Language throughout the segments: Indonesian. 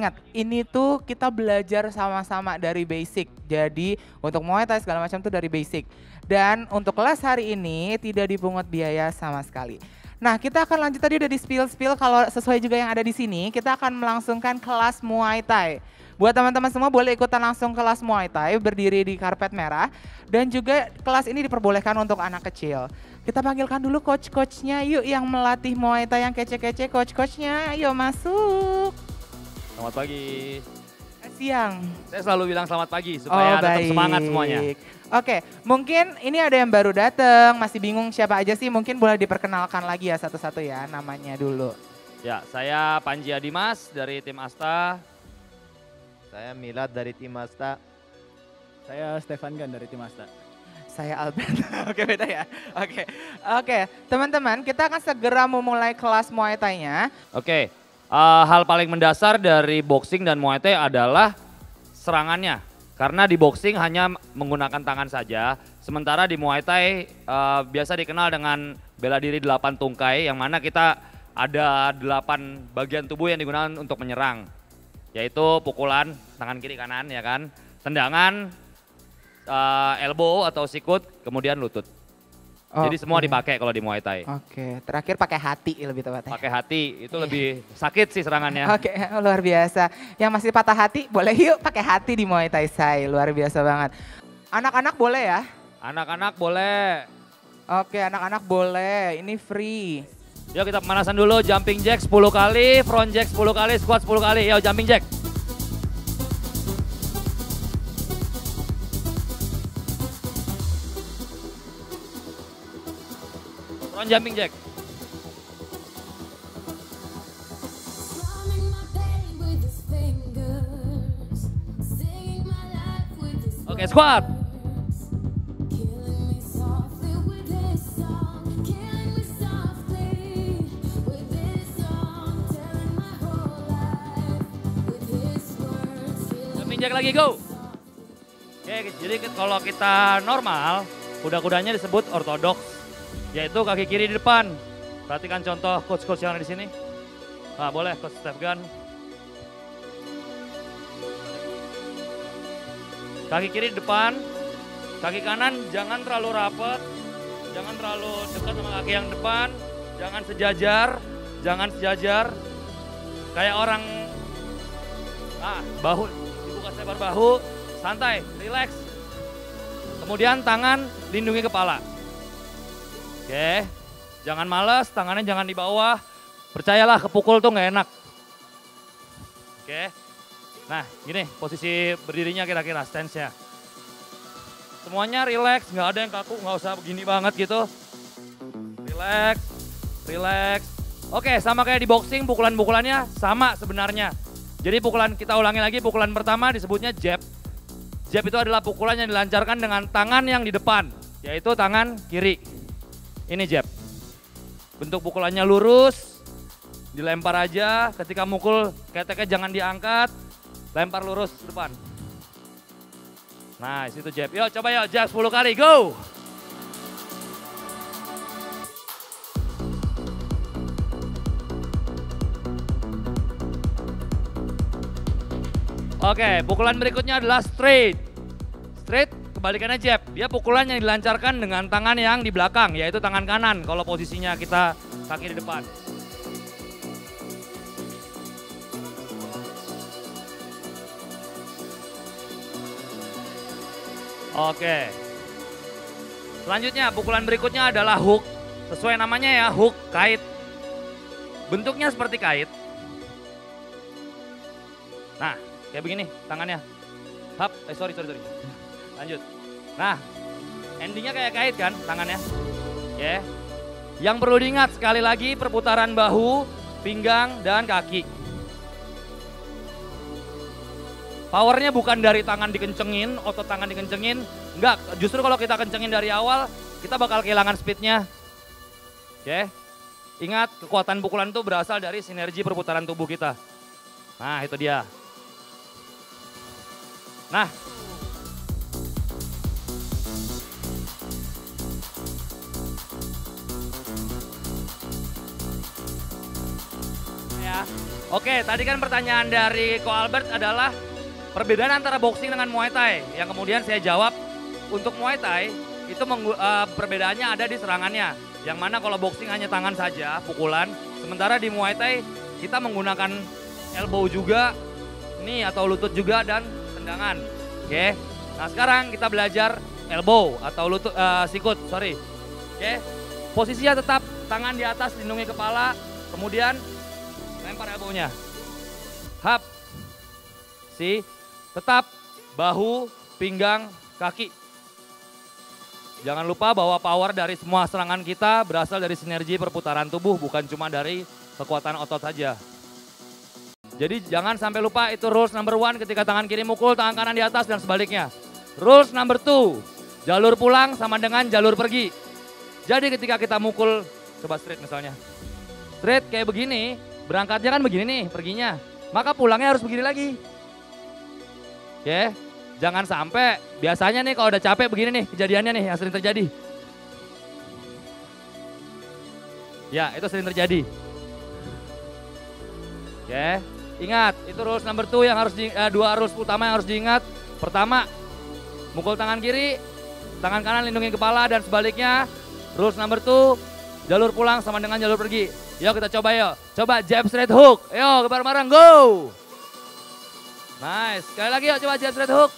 ingat, ini tuh kita belajar sama-sama dari basic. Jadi untuk Muay Thai segala macam tuh dari basic. Dan untuk kelas hari ini tidak dipungut biaya sama sekali. Nah, kita akan lanjut tadi udah di spill kalau sesuai juga yang ada di sini, kita akan melangsungkan kelas Muay Thai. Buat teman-teman semua boleh ikutan langsung kelas Muay Thai, berdiri di karpet merah. Dan juga kelas ini diperbolehkan untuk anak kecil. Kita panggilkan dulu coach-coachnya yuk yang melatih Muay Thai yang kece-kece, coach-coachnya ayo masuk. Selamat pagi. Siang. Saya selalu bilang selamat pagi supaya tetap semangat semuanya. Oke, mungkin ini ada yang baru datang, masih bingung siapa aja sih, mungkin boleh diperkenalkan lagi ya satu-satu ya namanya dulu. Ya, saya Panji Adimas dari tim Asta. Saya Milad dari tim Asta. Saya Stefan Gan dari tim Asta. Saya Albert. Oke, beda ya. Oke, teman-teman, kita akan segera memulai kelas Muay Thai-nya. Oke, hal paling mendasar dari boxing dan Muay Thai adalah serangannya. Karena di boxing hanya menggunakan tangan saja, sementara di Muay Thai biasa dikenal dengan bela diri 8 tungkai, yang mana kita ada 8 bagian tubuh yang digunakan untuk menyerang. Yaitu pukulan tangan kiri kanan ya kan, tendangan, elbow atau sikut, kemudian lutut. Jadi semua dipakai kalau di Muay Thai. Oke, terakhir pakai hati lebih tepatnya. Pakai hati, itu lebih sakit sih serangannya. Oke, luar biasa. Yang masih patah hati, boleh yuk pakai hati di Muay Thai Sai. Luar biasa banget. Anak-anak boleh ya? Anak-anak boleh. Oke, anak-anak boleh. Ini free. Yuk kita pemanasan dulu, jumping jack 10 kali, front jack 10 kali, squat 10 kali. Yuk jumping jack. Front jumping jack. Oke, squat. Jumping jack lagi, go. Oke, jadi kalau kita normal, kuda-kudanya disebut ortodoks. Yaitu kaki kiri di depan. Perhatikan contoh coach-coach yang ada di sini. Nah, boleh coach Stefan. Kaki kiri di depan, kaki kanan jangan terlalu rapat, jangan terlalu dekat sama kaki yang depan, jangan sejajar. Kayak orang, bahu, dibuka sebar bahu, santai, relax. Kemudian tangan lindungi kepala. Oke, jangan males, tangannya jangan di bawah. Percayalah kepukul tuh nggak enak. Oke, nah gini posisi berdirinya kira-kira, stance-nya. Semuanya relax, nggak ada yang kaku, nggak usah begini banget gitu. Relax, relax. Oke, sama kayak di boxing, pukulan-pukulannya sama sebenarnya. Jadi pukulan, kita ulangi lagi, pukulan pertama disebutnya jab. Jab itu adalah pukulan yang dilancarkan dengan tangan yang di depan, yaitu tangan kiri. Ini jab. Bentuk pukulannya lurus, dilempar aja, ketika mukul keteknya jangan diangkat, lempar lurus depan. Nah, itu jab. Yuk coba yuk, jab 10 kali, go! Oke, pukulan berikutnya adalah straight. Straight, kebalikannya jab. Dia pukulan yang dilancarkan dengan tangan yang di belakang, yaitu tangan kanan kalau posisinya kita kaki di depan. Oke. Selanjutnya, pukulan berikutnya adalah hook. Sesuai namanya ya, hook, kait. Bentuknya seperti kait. Nah, kayak begini tangannya. Hap, sorry. Lanjut. Nah, endingnya kayak kait kan tangannya. Oke. Yang perlu diingat sekali lagi perputaran bahu, pinggang, dan kaki. Powernya bukan dari tangan dikencengin, otot tangan dikencengin. Enggak, justru kalau kita kencengin dari awal, kita bakal kehilangan speednya. Oke. Ingat, kekuatan pukulan itu berasal dari sinergi perputaran tubuh kita. Nah, itu dia. Nah. Ya. Oke, tadi kan pertanyaan dari Ko Albert adalah perbedaan antara boxing dengan Muay Thai. Yang kemudian saya jawab, untuk Muay Thai itu perbedaannya ada di serangannya. Yang mana kalau boxing hanya tangan saja, pukulan. Sementara di Muay Thai kita menggunakan elbow juga, knee atau lutut juga, dan tendangan. Oke, nah sekarang kita belajar elbow atau lutut, sikut, sorry. Oke, posisinya tetap tangan di atas, lindungi kepala, kemudian lempar elbownya. Hap, tetap bahu, pinggang, kaki. Jangan lupa bahwa power dari semua serangan kita berasal dari sinergi perputaran tubuh, bukan cuma dari kekuatan otot saja. Jadi jangan sampai lupa, itu rules number 1 ketika tangan kiri mukul, tangan kanan di atas dan sebaliknya. Rules number 2, jalur pulang sama dengan jalur pergi. Jadi ketika kita mukul, coba straight misalnya. Straight kayak begini, berangkatnya kan begini nih perginya. Maka pulangnya harus begini lagi. Oke, jangan sampai, biasanya nih kalau udah capek begini nih kejadiannya nih yang sering terjadi. Ya, itu sering terjadi. Oke, ingat itu rules number 2 yang harus dua rules utama yang harus diingat. Pertama, mukul tangan kiri, tangan kanan lindungi kepala dan sebaliknya. Rules number 2, jalur pulang sama dengan jalur pergi. Yuk kita coba yuk. Coba jab straight hook. Yuk bareng-bareng go. Nice. Sekali lagi yuk coba jab straight hook.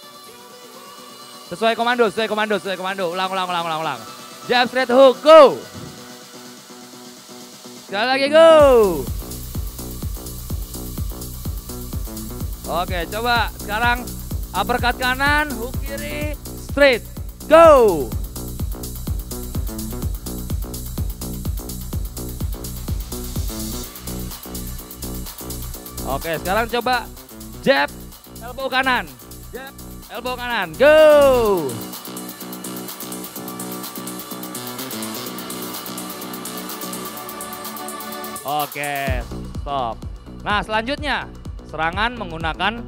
Sesuai komando. Ulang. Jab straight hook, go. Sekali lagi go. Oke, coba sekarang uppercut kanan, hook kiri, straight, go. Oke, sekarang coba jab, elbow kanan. Jab, elbow kanan. Go! Oke, stop. Nah, selanjutnya serangan menggunakan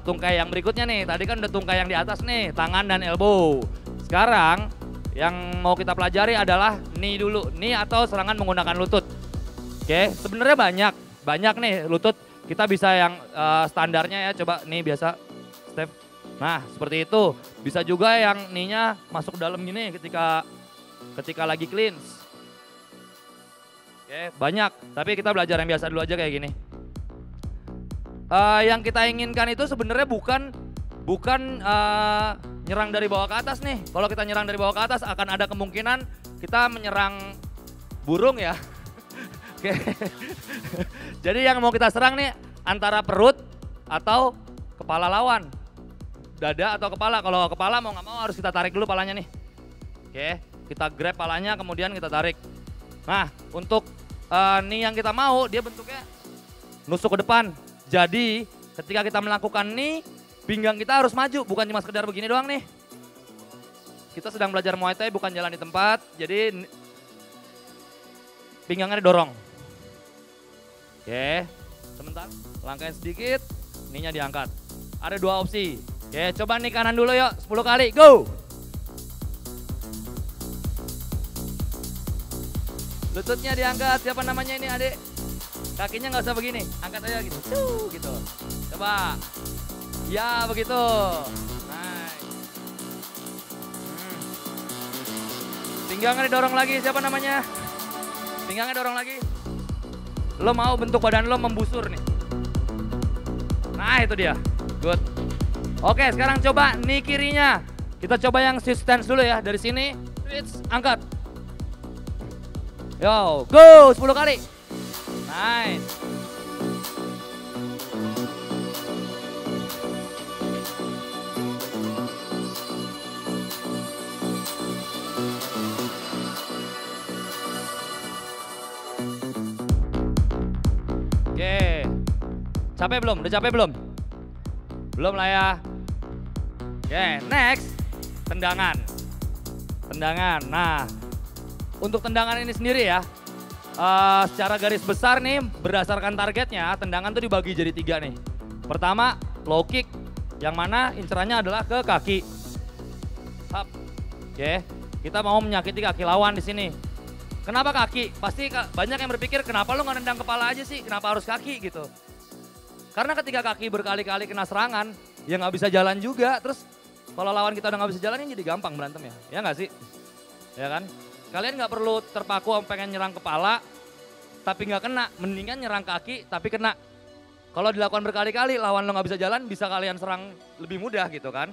tungkai yang berikutnya nih. Tadi kan udah tungkai yang di atas nih, tangan dan elbow. Sekarang yang mau kita pelajari adalah knee dulu. Knee atau serangan menggunakan lutut. Oke, sebenarnya banyak nih lutut. Kita bisa yang standarnya ya, coba nih biasa step. Nah, seperti itu. Bisa juga yang knee-nya masuk dalam gini ketika lagi cleanse. Oke, banyak. Tapi kita belajar yang biasa dulu aja kayak gini. Yang kita inginkan itu sebenarnya bukan nyerang dari bawah ke atas nih. Kalau kita nyerang dari bawah ke atas akan ada kemungkinan kita menyerang burung ya. Oke. Jadi yang mau kita serang nih antara perut atau kepala lawan. Dada atau kepala. Kalau kepala mau nggak mau harus kita tarik dulu palanya nih. Oke, kita grab palanya kemudian kita tarik. Nah, untuk knee yang kita mau dia bentuknya nusuk ke depan. Jadi ketika kita melakukan knee, pinggang kita harus maju, bukan cuma sekedar begini doang nih. Kita sedang belajar Muay Thai bukan jalan di tempat, jadi pinggangnya didorong. Oke, sebentar, langkahin sedikit, knee-nya diangkat. Ada dua opsi. Oke, coba knee kanan dulu yuk, 10 kali, go! Lututnya diangkat, siapa namanya ini adik? Kakinya nggak usah begini, angkat aja gitu. Gitu. Coba. Ya begitu. Nice. Pinggangnya didorong lagi, siapa namanya? Pinggangnya dorong lagi. Lo mau bentuk badan lo membusur nih. Nah itu dia, good. Oke sekarang coba knee kirinya. Kita coba yang sit stance dulu ya, dari sini, switch, angkat. Yo, go 10 kali. Nice. Oke. Capek belum? Udah capek belum? Belum lah ya. Oke, next. Tendangan. Tendangan. Nah, untuk tendangan ini sendiri ya. Secara garis besar nih berdasarkan targetnya tendangan tuh dibagi jadi 3 nih. Pertama low kick yang mana incerannya adalah ke kaki. Up. Oke, kita mau menyakiti kaki lawan di sini. Kenapa kaki? Pasti banyak yang berpikir kenapa lo nggak nendang kepala aja sih, kenapa harus kaki gitu. Karena ketika kaki berkali-kali kena serangan, ya nggak bisa jalan juga. Terus kalau lawan kita udah nggak bisa jalan, jadi gampang berantem ya nggak sih? Ya kan? Kalian nggak perlu terpaku pengen nyerang kepala, tapi nggak kena. Mendingan nyerang kaki, tapi kena. Kalau dilakukan berkali-kali, lawan lo nggak bisa jalan, bisa kalian serang lebih mudah gitu kan.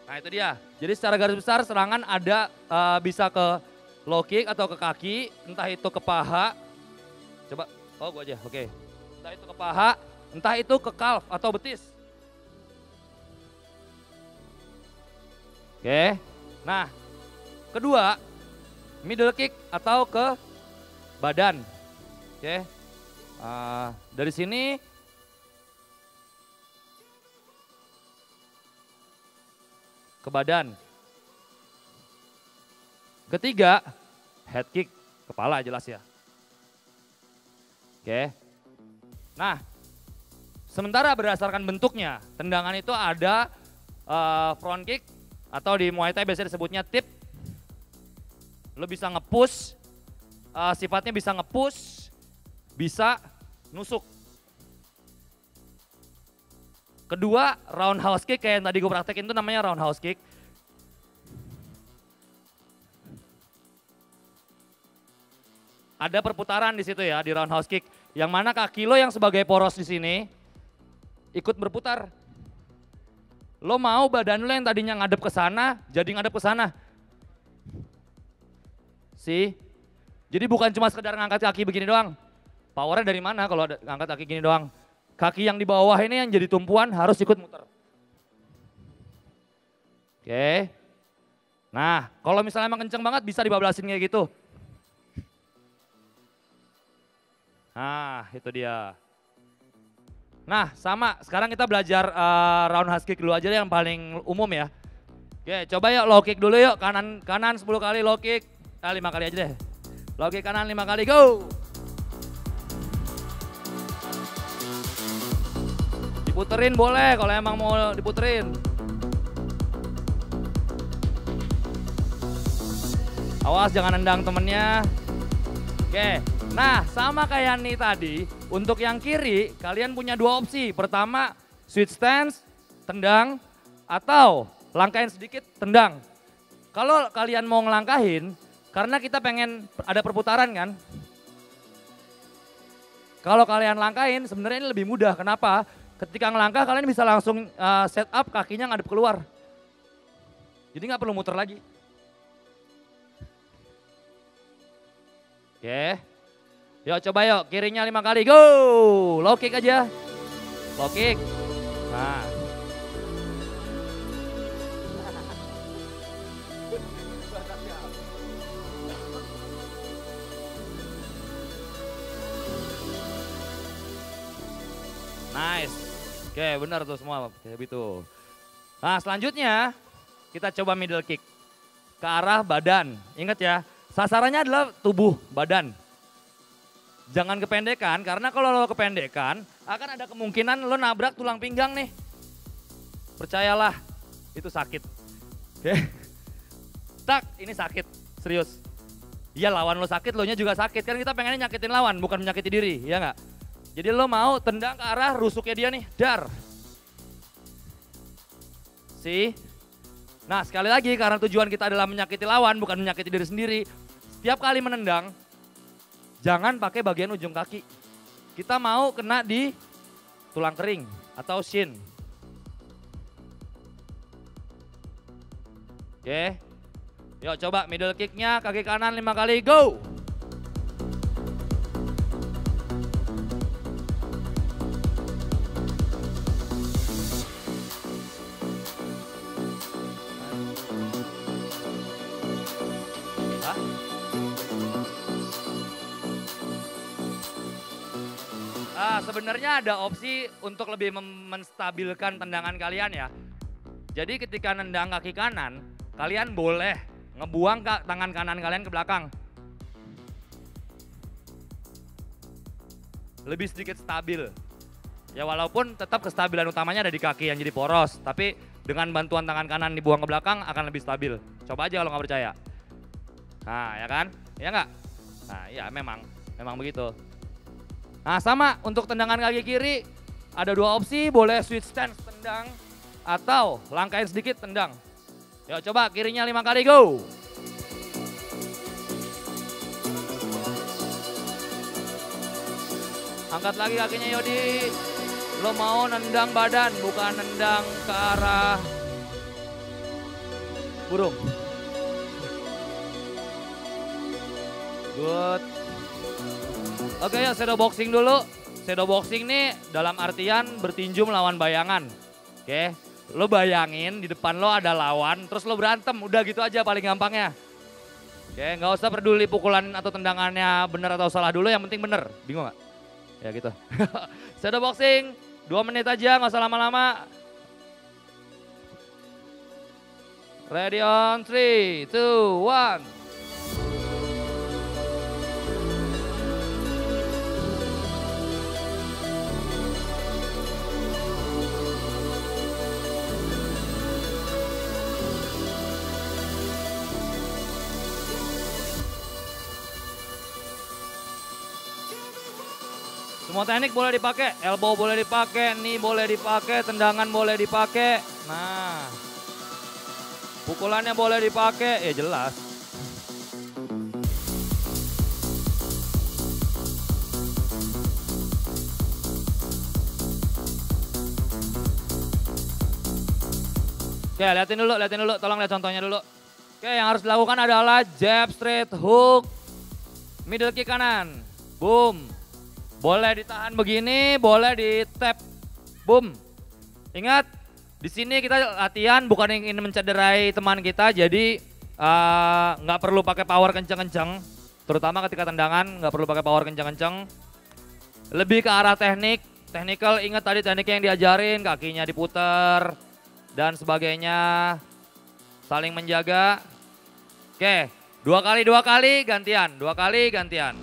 Nah itu dia. Jadi secara garis besar serangan ada bisa ke low kick atau ke kaki, entah itu ke paha. Coba, gua aja, oke. Entah itu ke paha, entah itu ke calf atau betis. Oke, nah kedua middle kick atau ke badan. Oke, dari sini ke badan. Ketiga, head kick, kepala jelas ya. Oke. Nah, sementara berdasarkan bentuknya, tendangan itu ada front kick atau di Muay Thai biasanya disebutnya tip. Lo bisa nge-push, sifatnya bisa nge-push, bisa nusuk. Kedua, roundhouse kick kayak yang tadi gue praktekin itu namanya roundhouse kick. Ada perputaran di situ ya di roundhouse kick. Yang mana kaki lo yang sebagai poros di sini ikut berputar. Lo mau badan lo yang tadinya ngadep ke sana jadi ngadep ke sana. Sih. Jadi bukan cuma sekedar ngangkat kaki begini doang. Powernya dari mana kalau ngangkat kaki gini doang? Kaki yang di bawah ini yang jadi tumpuan harus ikut muter. Oke. Nah, kalau misalnya emang kenceng banget bisa dibablasin kayak gitu. Nah, itu dia. Nah, sama. Sekarang kita belajar roundhouse kick dulu aja yang paling umum ya. Oke, coba yuk low kick dulu yuk. Kanan 10 kali low kick. 5 kali aja deh. Low kick kanan 5 kali, go! Diputerin boleh kalau emang mau diputerin. Awas jangan nendang temennya. Oke, nah sama kayak nih tadi, untuk yang kiri kalian punya dua opsi. Pertama, switch stance, tendang, atau langkahin sedikit, tendang. Kalau kalian mau ngelangkahin, karena kita pengen ada perputaran kan. Kalau kalian langkahin sebenarnya ini lebih mudah, kenapa? Ketika ngelangkah kalian bisa langsung set up kakinya ngadep keluar. Jadi nggak perlu muter lagi. Oke. Yuk coba yuk, kirinya 5 kali, go! Low kick aja. Low kick. Nah. Nice. Oke, benar tuh semua kayak gitu. Nah, selanjutnya kita coba middle kick ke arah badan. Ingat ya, sasarannya adalah tubuh badan. Jangan kependekan, karena kalau lo kependekan akan ada kemungkinan lo nabrak tulang pinggang nih. Percayalah, itu sakit. Oke. Tak, ini sakit, serius. Iya lawan lo sakit, lo nya juga sakit. Kan kita pengennya nyakitin lawan, bukan menyakiti diri, ya nggak? Jadi lo mau tendang ke arah rusuknya dia nih, dar. See? Nah sekali lagi karena tujuan kita adalah menyakiti lawan, bukan menyakiti diri sendiri. Setiap kali menendang, jangan pakai bagian ujung kaki. Kita mau kena di tulang kering atau shin. Oke. Yuk coba middle kicknya kaki kanan 5 kali, go! Sebenarnya ada opsi untuk lebih menstabilkan tendangan kalian ya. Jadi ketika nendang kaki kanan, kalian boleh ngebuang tangan kanan kalian ke belakang. Lebih sedikit stabil. Ya walaupun tetap kestabilan utamanya ada di kaki yang jadi poros. Tapi dengan bantuan tangan kanan dibuang ke belakang akan lebih stabil. Coba aja kalau nggak percaya. Nah ya kan? Ya nggak? Nah ya memang begitu. Nah sama untuk tendangan kaki kiri ada dua opsi, boleh switch stance tendang atau langkahin sedikit tendang. Yuk coba kirinya 5 kali go. Angkat lagi kakinya Yodi. Lo mau nendang badan, bukan nendang ke arah burung. Good. Oke ya, shadow boxing dulu. Shadow boxing nih dalam artian bertinju melawan bayangan. Oke, lo bayangin di depan lo ada lawan, terus lo berantem. Udah gitu aja paling gampangnya. Oke, nggak usah peduli pukulan atau tendangannya benar atau salah dulu, yang penting bener. Bingung nggak? Ya gitu. Shadow boxing, 2 menit aja, nggak usah lama-lama. Ready on 3, 2, 1. Semua teknik boleh dipakai, elbow boleh dipakai, knee boleh dipakai, tendangan boleh dipakai. Nah, pukulannya boleh dipakai, ya jelas. Oke, liatin dulu, tolong lihat contohnya dulu. Oke, yang harus dilakukan adalah jab, straight, hook, middle kick kanan, boom. Boleh ditahan begini, boleh di tap, boom. Ingat, di sini kita latihan bukan ingin mencederai teman kita, jadi nggak perlu pakai power kenceng-kenceng. Terutama ketika tendangan, nggak perlu pakai power kenceng-kenceng. Lebih ke arah technical, ingat tadi teknik yang diajarin, kakinya diputer, dan sebagainya. Saling menjaga. Oke, 2 kali gantian, 2 kali gantian.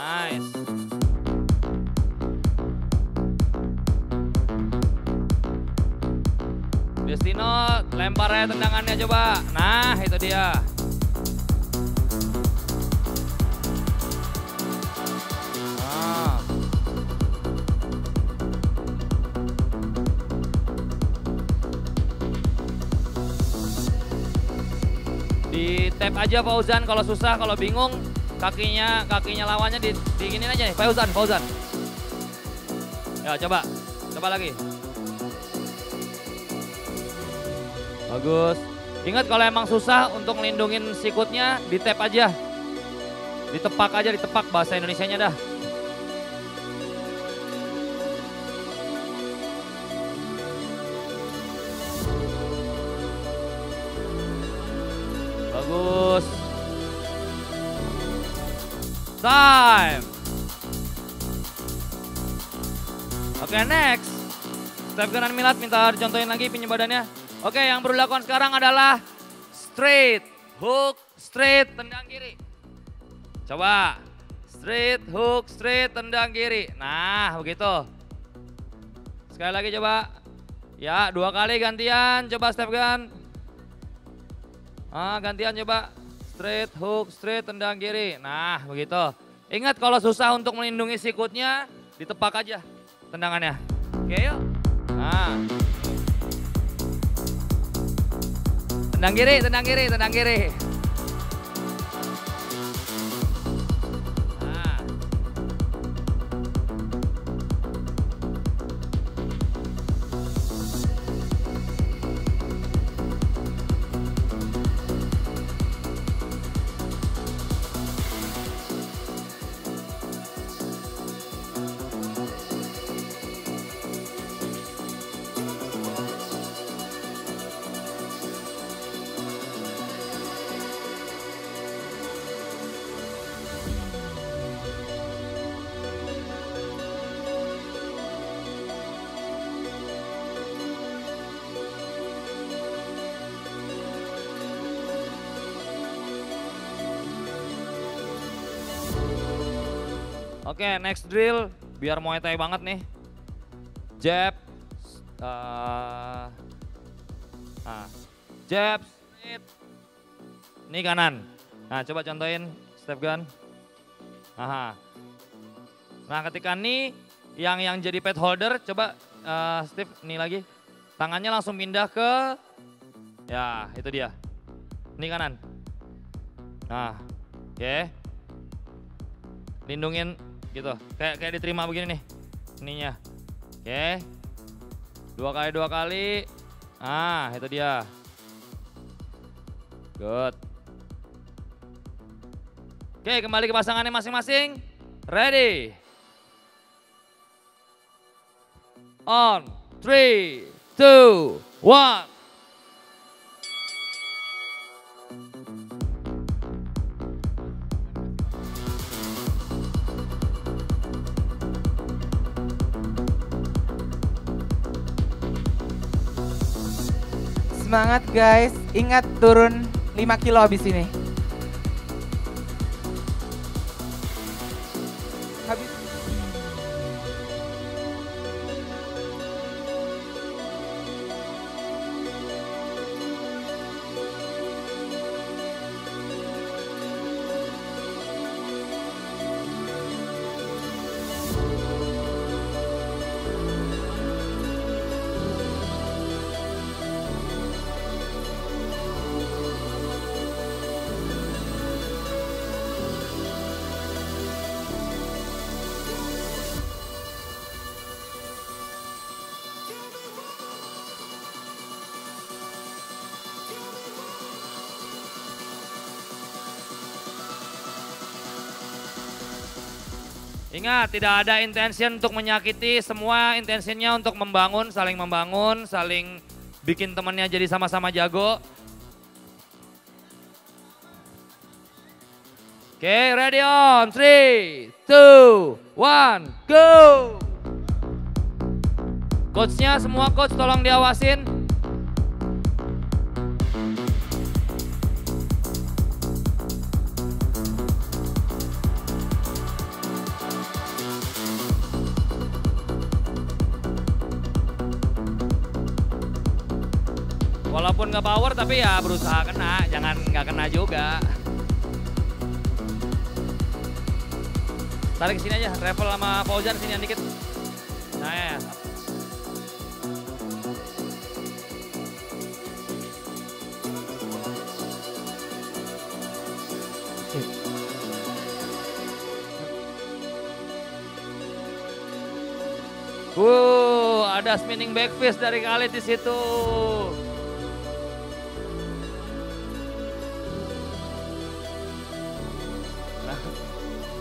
Nice. Destino lempar aja tendangannya coba. Nah itu dia. Ah. Di tap aja Fauzan kalau susah, kalau bingung. Kakinya lawannya diginin aja nih, Fauzan. Ya coba lagi. Bagus. Ingat kalau emang susah untuk ngelindungin sikutnya, di tap aja. Ditepak bahasa Indonesianya dah. Bagus. Time. Oke, next. Step kanan Milad, minta dicontohin lagi pinjam badannya. Oke, yang perlu dilakukan sekarang adalah straight, hook, straight, tendang kiri. Coba, straight, hook, straight, tendang kiri. Nah, begitu. Sekali lagi coba. Ya, 2 kali gantian, coba step gun. Gantian coba. Straight, hook, straight, tendang kiri. Nah, begitu. Ingat kalau susah untuk melindungi sikutnya, ditepak aja tendangannya. Oke, yuk. Nah. Tendang kiri. Nah. Oke, next drill biar Muay Thai banget nih. Jab, Nah, jab, straight. Ini kanan. Nah, coba contohin step gun. Aha. Nah, ketika ini yang jadi pad holder, coba Steve, ini lagi. Tangannya langsung pindah ke, ya itu dia. Ini kanan. Nah, oke. Lindungin gitu, kayak diterima begini nih, ininya. Oke. Dua kali. Ah, itu dia. Good. Oke, kembali ke pasangannya masing-masing. Ready. On, 3, 2, 1. Semangat guys, ingat turun 5 kilo habis ini. Habis. Ingat, tidak ada intention untuk menyakiti, semua intensinya untuk membangun, saling bikin temannya jadi sama-sama jago. Oke, ready on, 3, 2, 1, go! Coachnya, semua coach tolong diawasin. Walaupun nggak power tapi ya berusaha kena, jangan nggak kena juga. Tarik sini aja, Revel sama Fauzan sini dikit. Nah ya. Ada spinning backfist dari Khalid di situ.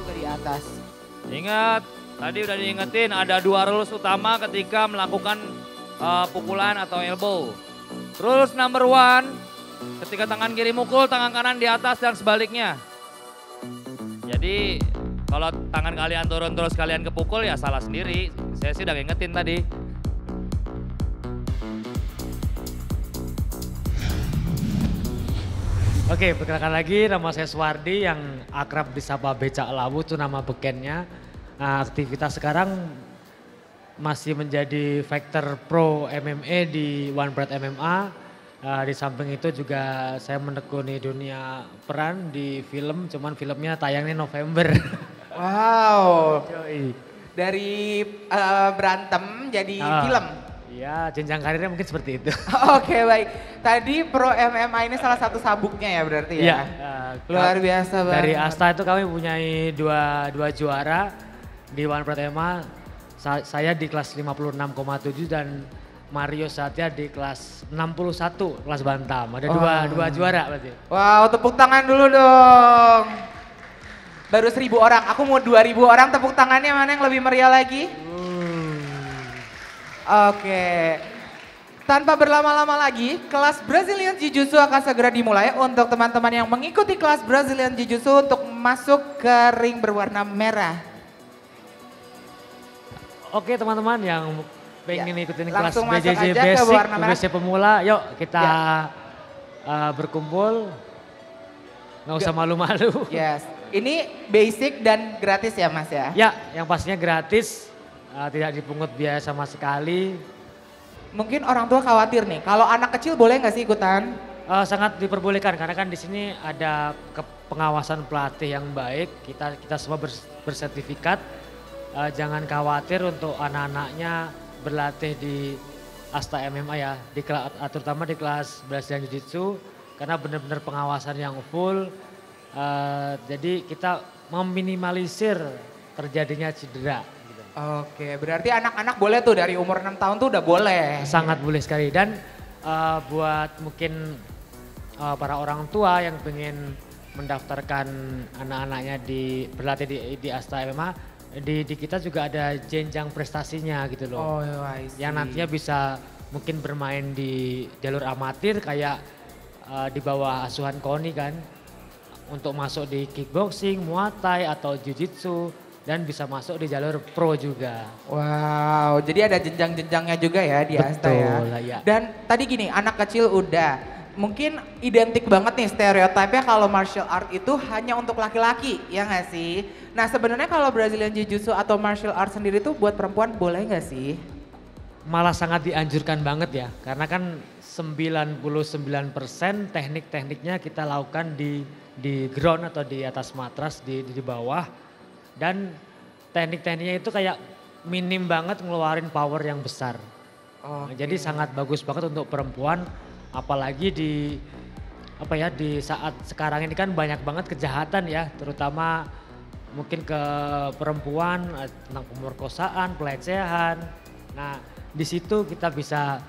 Dari atas. Ingat, tadi udah diingetin ada 2 rules utama ketika melakukan pukulan atau elbow. Rules number 1, ketika tangan kiri mukul, tangan kanan di atas dan sebaliknya. Jadi kalau tangan kalian turun terus kalian kepukul ya salah sendiri. Saya sih udah ngingetin tadi. Oke, perkenalkan lagi, nama saya Suwardi yang akrab disapa Becak Lawu, itu nama bekennya. Nah, aktivitas sekarang masih menjadi fighter pro MMA di One Breath MMA. Di samping itu juga saya menekuni dunia peran di film, cuman filmnya tayangnya November. Wow, Yoi. dari berantem jadi film. Iya, jenjang karirnya mungkin seperti itu. Oke, baik. Tadi pro MMA ini salah satu sabuknya ya berarti ya? Iya. Luar biasa banget. Dari Asta itu kami mempunyai dua juara di One Breath MMA. Saya di kelas 56,7 dan Mario Satya di kelas 61 kelas bantam. Ada dua juara berarti. Wow, tepuk tangan dulu dong. Baru 1.000 orang, aku mau 2.000 orang, tepuk tangannya mana yang lebih meriah lagi? Oke, tanpa berlama-lama lagi, kelas Brazilian Jiu-Jitsu akan segera dimulai untuk teman-teman yang mengikuti kelas Brazilian Jiu-Jitsu untuk masuk ke ring berwarna merah. Oke teman-teman yang pengen ikutin kelas langsung masuk BJJ aja ke Basic, warna merah. BJJ Pemula, yuk kita berkumpul. Nggak usah malu-malu. Yes, ini basic dan gratis ya Mas ya? Ya, yang pastinya gratis, tidak dipungut biaya sama sekali. mungkin orang tua khawatir nih, kalau anak kecil boleh nggak sih ikutan? Sangat diperbolehkan karena kan di sini ada pengawasan pelatih yang baik. Kita semua bersertifikat. Jangan khawatir untuk anak-anaknya berlatih di Asta MMA ya, terutama di kelas Brazilian Jiu-Jitsu karena benar-benar pengawasan yang full. Jadi kita meminimalisir terjadinya cedera. Oke, berarti anak-anak boleh tuh dari umur 6 tahun tuh udah boleh. Sangat boleh sekali dan buat mungkin para orang tua yang pengen mendaftarkan anak-anaknya berlatih di Asta MMA, di kita juga ada jenjang prestasinya gitu loh. Oh, I see. Yang nantinya bisa mungkin bermain di jalur amatir kayak di bawah asuhan KONI kan. Untuk masuk di kickboxing, muay thai atau jiu-jitsu dan bisa masuk di jalur pro juga. Wow, jadi ada jenjang-jenjangnya juga ya di Asta ya. Betul, ya. Dan tadi gini, anak kecil udah. Mungkin identik banget nih stereotipnya kalau martial art itu hanya untuk laki-laki, ya nggak sih? Nah sebenarnya kalau Brazilian Jiu-Jitsu atau martial art sendiri tuh buat perempuan boleh nggak sih? Malah sangat dianjurkan banget ya, karena kan 99% teknik-tekniknya kita lakukan di ground atau di atas matras, di bawah. Dan teknik-tekniknya itu kayak minim banget ngeluarin power yang besar. Nah, jadi sangat bagus banget untuk perempuan. Apalagi di saat sekarang ini kan banyak banget kejahatan ya, terutama mungkin ke perempuan tentang pemerkosaan, pelecehan. Nah, di situ kita bisa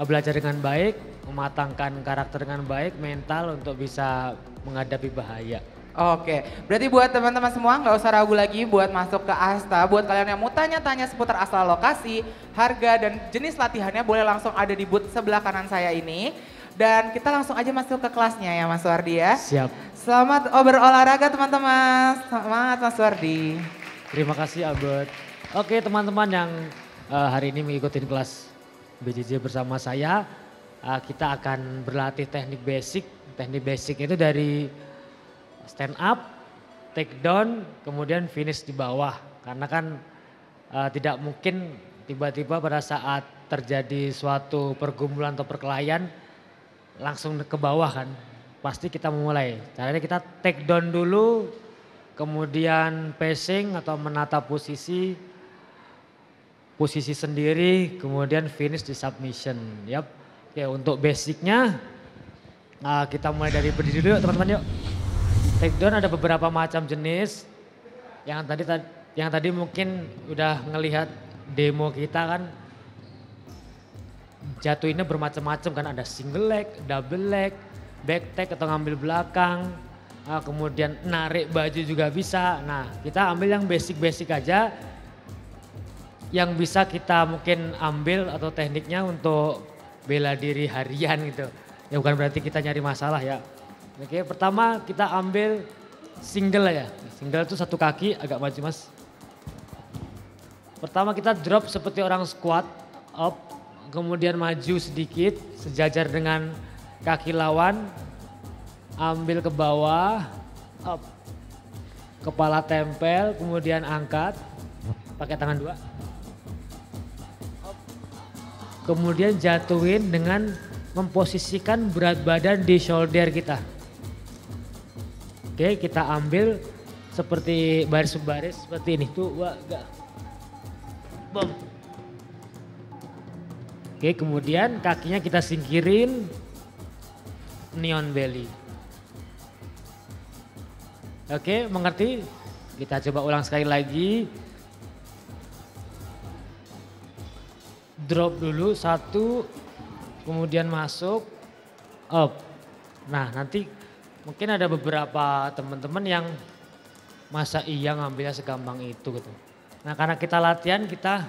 belajar dengan baik, mematangkan karakter dengan baik, mental untuk bisa menghadapi bahaya. Oke, berarti buat teman-teman semua nggak usah ragu lagi buat masuk ke Asta. Buat kalian yang mau tanya-tanya seputar asal lokasi, harga dan jenis latihannya boleh langsung ada di booth sebelah kanan saya ini. Dan kita langsung aja masuk ke kelasnya ya Mas Wardi ya. Siap. Selamat berolahraga teman-teman. Semangat Mas Wardi. Terima kasih Albert. Oke teman-teman yang hari ini mengikuti kelas BJJ bersama saya. Kita akan berlatih teknik basic. Teknik basic itu dari stand up, take down, kemudian finish di bawah. Karena kan tidak mungkin tiba-tiba pada saat terjadi suatu pergumulan atau perkelahian langsung ke bawah kan. Pasti kita memulai. Caranya kita take down dulu, kemudian pacing atau menata posisi sendiri, kemudian finish di submission. Yap. Oke, untuk basicnya kita mulai dari berdiri dulu teman-teman yuk. Take down ada beberapa macam jenis. Yang tadi mungkin udah ngelihat demo kita kan. Jatuhinnya bermacam-macam kan, ada single leg, double leg, back tag atau ngambil belakang. Kemudian narik baju juga bisa. Nah, kita ambil yang basic-basic aja. Yang bisa kita mungkin ambil atau tekniknya untuk bela diri harian gitu. Ya bukan berarti kita nyari masalah ya. Oke, pertama kita ambil single ya. Single itu satu kaki, agak maju mas. Pertama kita drop seperti orang squat, up. Kemudian maju sedikit, sejajar dengan kaki lawan. Ambil ke bawah, up. Kepala tempel, kemudian angkat. Pakai tangan dua. Up. Kemudian jatuhin dengan memposisikan berat badan di shoulder kita. Oke, kita ambil seperti baris-baris seperti ini. Tuh, bom. Oke, kemudian kakinya kita singkirin, neon belly. Oke, mengerti? Kita coba ulang sekali lagi. Drop dulu satu, kemudian masuk, up. Nah, nanti mungkin ada beberapa teman-teman yang masa iya ngambilnya segampang itu gitu. Nah karena kita latihan kita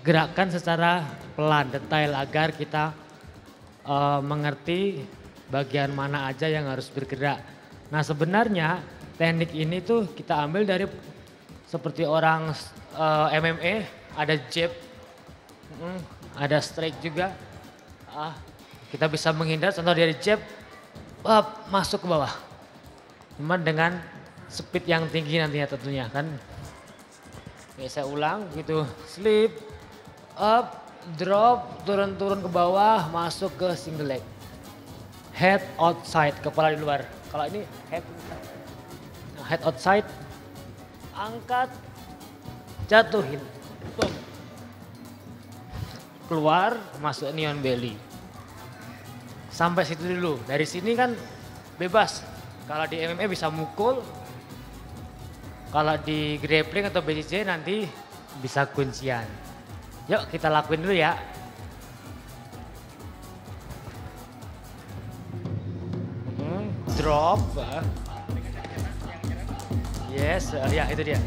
gerakkan secara pelan, detail agar kita mengerti bagian mana aja yang harus bergerak. Nah sebenarnya teknik ini tuh kita ambil dari seperti orang MMA, ada jab, ada strike juga. Kita bisa menghindar contoh dari jab, masuk ke bawah. Cuma dengan speed yang tinggi nantinya tentunya kan. Oke, saya ulang gitu, slip, up, drop, turun-turun ke bawah, masuk ke single leg. Head outside, kepala di luar. Kalau ini head inside. Nah, head outside, angkat, jatuhin. Boom. Keluar, masuk neon belly. Sampai situ dulu. Dari sini kan bebas. Kalau di MMA bisa mukul. Kalau di grappling atau BJJ nanti bisa kuncian. Yuk kita lakuin dulu ya. Drop. Yes, ya itu dia.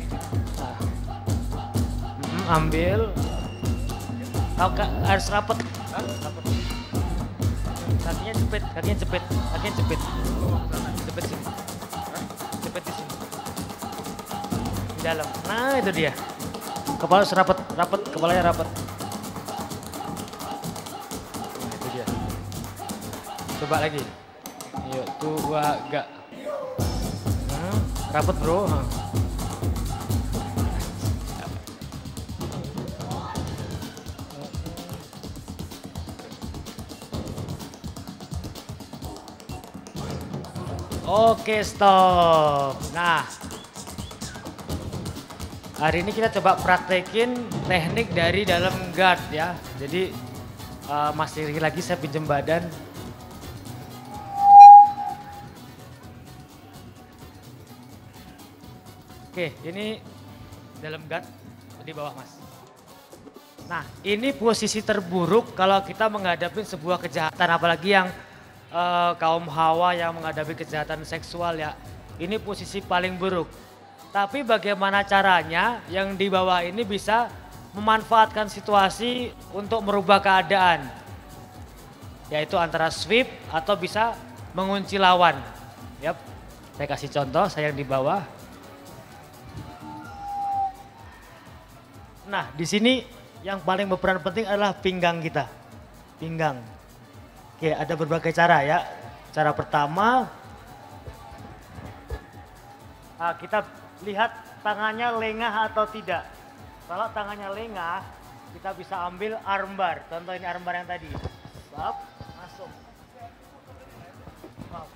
Ambil. Harus rapet. Rapet. Kakinya jepit, kakinya jepit, kakinya jepit. Jepit sini. Jepit di sini. Di dalam. Nah itu dia. Kepala harus rapet, rapet, kepalanya rapet. Nah itu dia. Coba lagi. Yuk, 2, gak. Rapet bro. Oke, stop. Nah, hari ini kita coba praktekin teknik dari dalam guard ya. Jadi masih lagi saya pinjam badan. Oke, ini dalam guard di bawah mas. Nah, ini posisi terburuk kalau kita menghadapi sebuah kejahatan, apalagi yang kaum hawa yang menghadapi kejahatan seksual ya. Ini posisi paling buruk. Tapi bagaimana caranya yang di bawah ini bisa memanfaatkan situasi untuk merubah keadaan. Yaitu antara sweep atau bisa mengunci lawan. Yap, saya kasih contoh, saya yang di bawah. Nah, di sini yang paling berperan penting adalah pinggang kita. Pinggang. Oke, ada berbagai cara ya. Cara pertama, kita lihat tangannya lengah atau tidak. Kalau tangannya lengah, kita bisa ambil armbar. Contoh ini armbar yang tadi. Stop, masuk. Stop.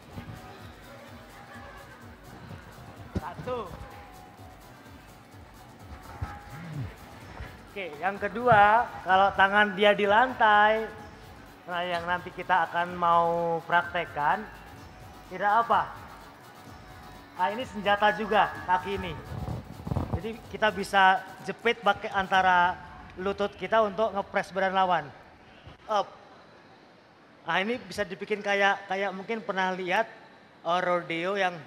1. Oke, yang kedua, kalau tangan dia di lantai, nah yang nanti kita akan mau praktekkan, tidak apa. Nah ini senjata juga, kaki ini. Jadi kita bisa jepit pakai antara lutut kita untuk ngepres badan lawan. Up. Nah ini bisa dibikin kayak mungkin pernah lihat rodeo yang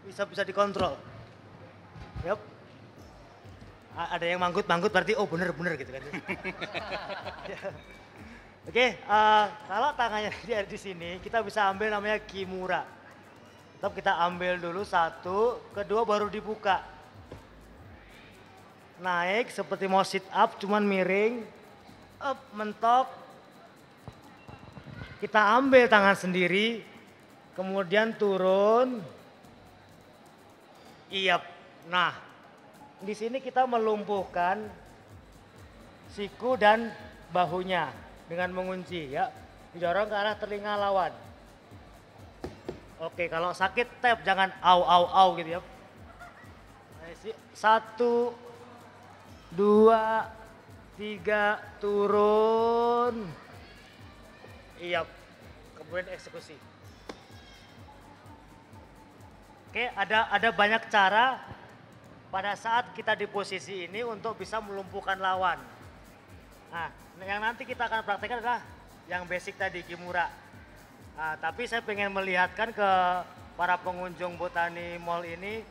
bisa dikontrol. Yup. Ada yang manggut-manggut berarti oh bener-bener gitu kan. Oke, kalau tangannya dia di sini kita bisa ambil namanya kimura. Tetap kita ambil dulu 1, kedua baru dibuka. Naik seperti mau sit up cuman miring, up mentok. Kita ambil tangan sendiri, kemudian turun. Iya. Nah, di sini kita melumpuhkan siku dan bahunya dengan mengunci ya. Didorong ke arah telinga lawan. Oke, kalau sakit tap jangan au gitu ya. 1, 2, 3 turun. Iya. Kemudian eksekusi. Oke, ada banyak cara pada saat kita di posisi ini untuk bisa melumpuhkan lawan. Nah, yang nanti kita akan praktekkan adalah yang basic tadi, kimura. Nah, tapi saya pengen melihatkan ke para pengunjung Botani Mall ini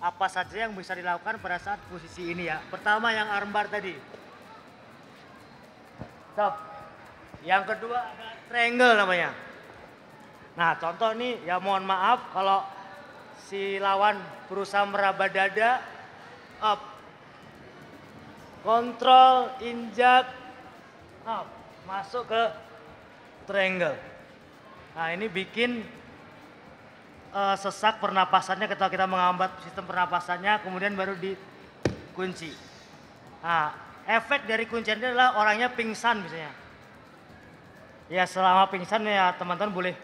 apa saja yang bisa dilakukan pada saat posisi ini ya. Pertama yang armbar tadi. Stop. Yang kedua ada triangle namanya. Nah, contoh nih ya mohon maaf kalau si lawan berusaha meraba dada, up. Kontrol, injak, up. Masuk ke triangle. Nah ini bikin sesak pernapasannya ketika kita menghambat sistem pernapasannya, kemudian baru dikunci. Nah efek dari kuncian ini adalah orangnya pingsan misalnya. Ya selama pingsan ya teman-teman boleh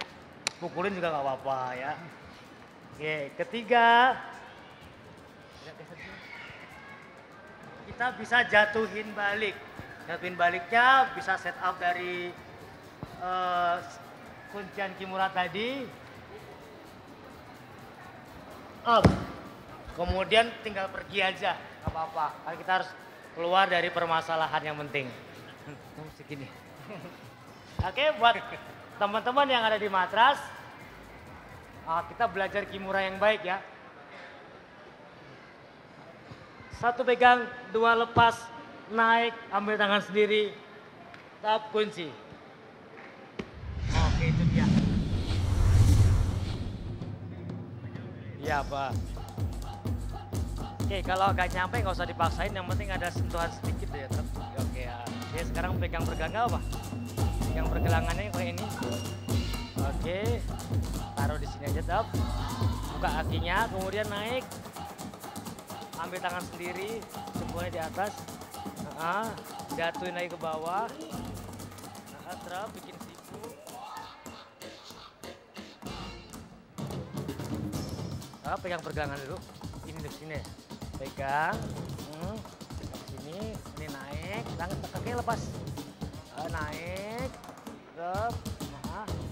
pukulin juga nggak apa-apa ya. Oke, ketiga kita bisa jatuhin balik. Jatuhin baliknya bisa set up dari kuncian Kimura tadi. Up. Kemudian tinggal pergi aja, nggak apa-apa. Karena kita harus keluar dari permasalahan yang penting. Segini. Oke, buat teman-teman yang ada di matras, kita belajar Kimura yang baik ya. Satu pegang, dua lepas, naik, ambil tangan sendiri, tap kunci. Oke, itu dia. Iya, Pak. Oke, kalau agak nyampe nggak usah dipaksain, yang penting ada sentuhan sedikit ya. Oke ya. Oke, sekarang pegang pergelangan apa? Yang pergelangannya kayak ini. Oke, taruh di sini aja, tap. Buka kakinya, kemudian naik. Ambil tangan sendiri, semuanya di atas. Jatuhin lagi ke bawah. Terus bikin siku. Pegang pergelangan dulu. Ini di sini. Pegang. Sini, ini naik. Tangan kakinya lepas. Naik. Terus,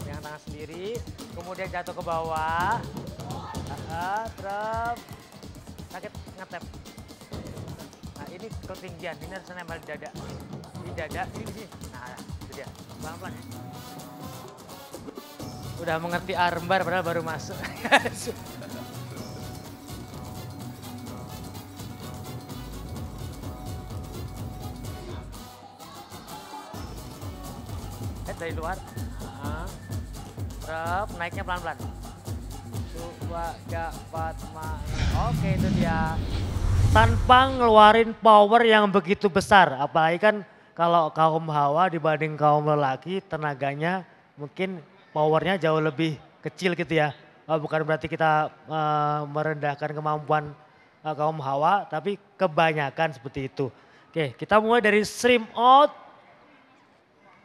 pegang tangan sendiri. Kemudian jatuh ke bawah. Terus. Sakit ngetep. Nah ini ketinggian, ini harus nempel di dada. Di dada, ini di sini. Nah itu dia, pelan-pelan ya. Udah mengerti armbar padahal baru masuk. Dari luar. Terus naiknya pelan-pelan. 2, 3, 4, 5. Oke itu dia. Tanpa ngeluarin power yang begitu besar. Apalagi kan kalau kaum hawa dibanding kaum lelaki tenaganya mungkin powernya jauh lebih kecil gitu ya. Bukan berarti kita merendahkan kemampuan kaum hawa tapi kebanyakan seperti itu. Oke kita mulai dari stream out.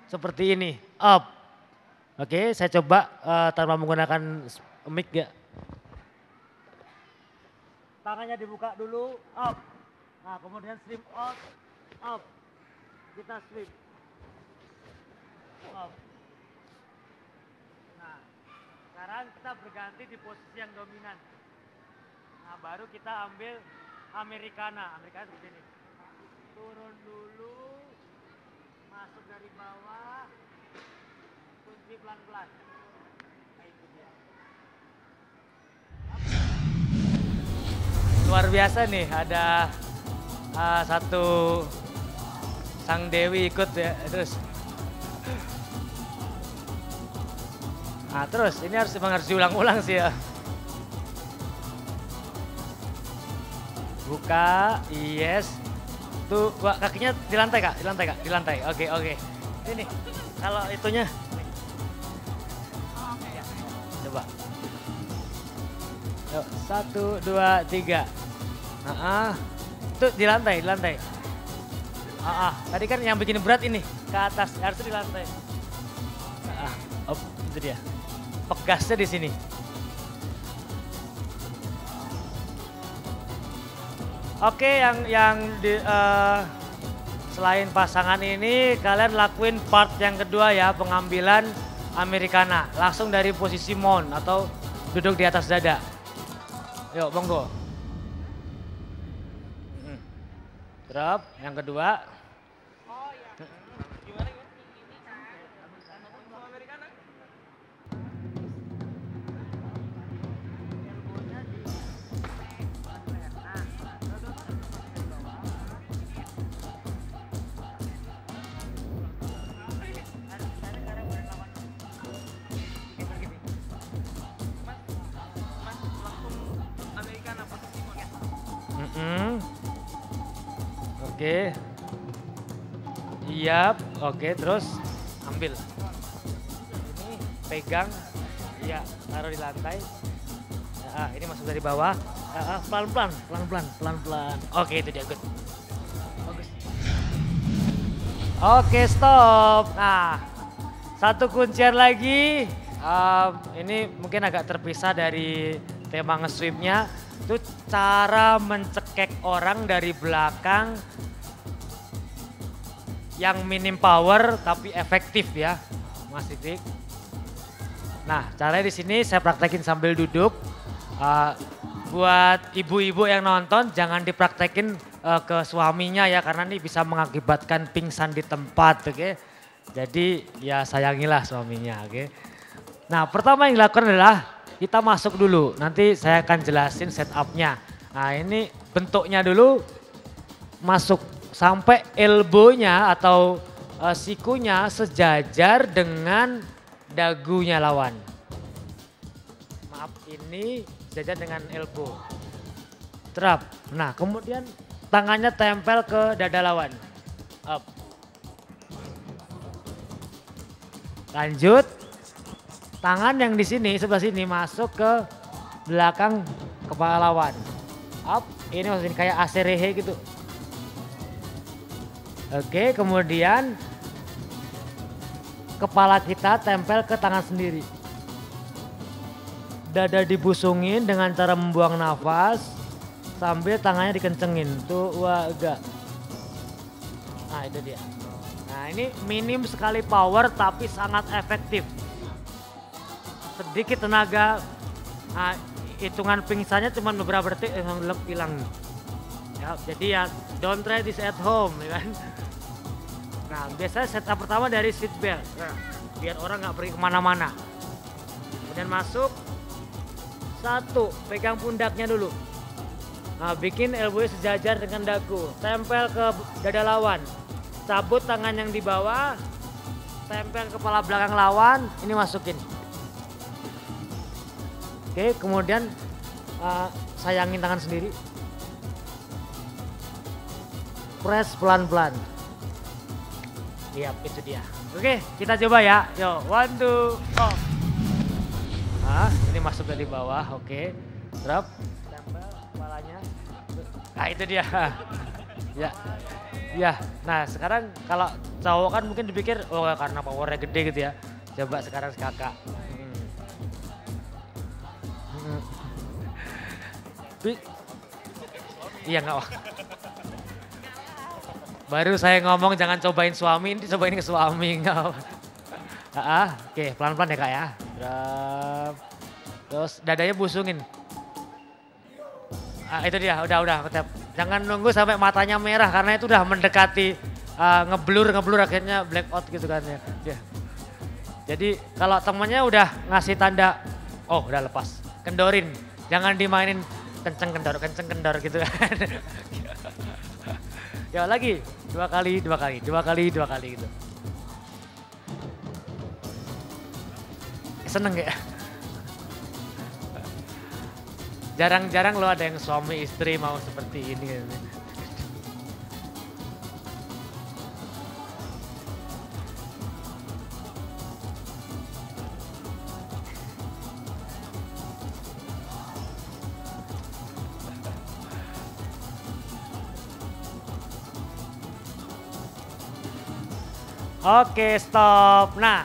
Seperti ini. Up. Oke saya coba tanpa menggunakan mic ya. Tangannya dibuka dulu, up. Nah kemudian stream out, up. Kita stream. Up. Nah sekarang kita berganti di posisi yang dominan. Nah baru kita ambil Americana. Americana seperti ini. Turun dulu, masuk dari bawah, kunci pelan-pelan. Nah itu dia. Luar biasa nih, ada satu sang dewi ikut ya, terus. Nah terus, ini memang harus diulang-ulang sih ya. Buka, yes. Tuh, kakinya di lantai kak, di lantai kak, di lantai. Oke. Ini, kalau itunya. Coba. Yuk, 1, 2, 3. Itu di lantai, di lantai. Tadi kan yang bikin berat ini, ke atas, harusnya di lantai. Itu dia. Pegasnya di sini. Oke, yang selain pasangan ini, kalian lakuin part yang kedua ya, pengambilan Americana. Langsung dari posisi mount atau duduk di atas dada. Yuk, monggo. Drop, yang kedua. Oh iya. Gimana? Oke. Iya, oke terus ambil. Ini pegang, iya taruh di lantai. Ini masuk dari bawah. Pelan-pelan. Oke itu dia, good. Bagus. Oke, stop. Nah, satu kuncian lagi. Ini mungkin agak terpisah dari tema nge-sweepnya. Itu cara mencekek orang dari belakang yang minim power tapi efektif ya, Mas Titik. Nah, caranya di sini saya praktekin sambil duduk. Buat ibu-ibu yang nonton jangan dipraktekin ke suaminya ya, karena ini bisa mengakibatkan pingsan di tempat, oke. Jadi ya sayangilah suaminya, oke. Nah, pertama yang dilakukan adalah kita masuk dulu, nanti saya akan jelasin setupnya. Nah, ini bentuknya dulu, masuk sampai elbow-nya atau sikunya sejajar dengan dagunya lawan. Maaf, ini sejajar dengan elbow. Terap. Nah, kemudian tangannya tempel ke dada lawan. Up. Lanjut. Tangan yang di sini, sebelah sini masuk ke belakang kepala lawan. Up, ini maksudnya kayak aserehe gitu. Oke, kemudian kepala kita tempel ke tangan sendiri. Dada dibusungin dengan cara membuang nafas sambil tangannya dikencengin. Tuh, agak. Nah, itu dia. Nah, ini minim sekali power tapi sangat efektif. Sedikit tenaga, nah, hitungan pingsannya cuma beberapa detik hilang. Ya, jadi ya don't try this at home, ya kan. Nah, biasanya setup pertama dari seat belt, nah, biar orang nggak pergi kemana-mana. Kemudian masuk, satu, pegang pundaknya dulu. Nah, bikin elbow sejajar dengan dagu, tempel ke dada lawan, cabut tangan yang di bawah, tempel kepala belakang lawan, ini masukin. Oke, kemudian sayangin tangan sendiri. Press pelan-pelan. Iya, itu dia. Oke, kita coba ya. Yo, 1, 2, go. Nah, ini masuk dari bawah, oke. Drop, tempel kepalanya. Nah, itu dia. Ya. Ya, nah sekarang kalau cowok kan mungkin dipikir, oh karena powernya gede gitu ya. Coba sekarang kakak. Iya nggak. Baru saya ngomong jangan cobain suami, ini cobain ke suami nggak. Oke, pelan-pelan ya kak ya. Terus dadanya busungin. Itu dia, udah. Jangan nunggu sampai matanya merah karena itu udah mendekati ngeblur akhirnya black out gitu kan ya. Jadi kalau temennya udah ngasih tanda, oh udah lepas, kendorin. Jangan dimainin kenceng kendor gitu kan. Ya lagi, 2 kali gitu. Seneng ya? Jarang-jarang lo ada yang suami istri mau seperti ini. Oke, stop. Nah,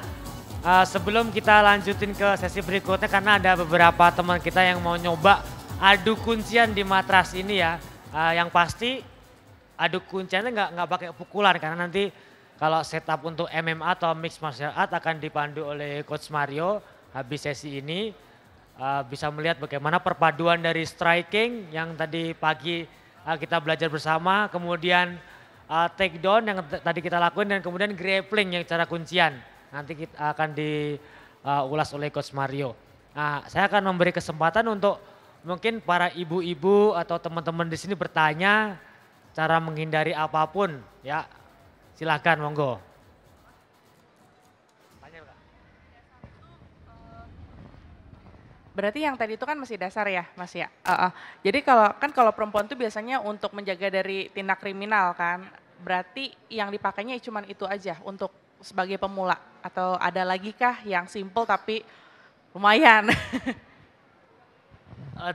sebelum kita lanjutin ke sesi berikutnya karena ada beberapa teman kita yang mau nyoba adu kuncian di matras ini ya. Yang pasti adu kunciannya nggak pakai pukulan karena nanti kalau setup untuk MMA atau mixed martial art akan dipandu oleh Coach Mario habis sesi ini. Bisa melihat bagaimana perpaduan dari striking yang tadi pagi kita belajar bersama, kemudian takedown yang tadi kita lakuin dan kemudian grappling yang cara kuncian. Nanti kita akan diulas oleh Coach Mario. Nah, saya akan memberi kesempatan untuk mungkin para ibu-ibu atau teman-teman di sini bertanya cara menghindari apapun ya. Silakan monggo. Berarti yang tadi itu kan masih dasar ya, Mas ya. Jadi kalau perempuan tuh biasanya untuk menjaga dari tindak kriminal kan. Berarti yang dipakainya cuma itu aja untuk sebagai pemula atau ada lagi kah yang simple tapi lumayan?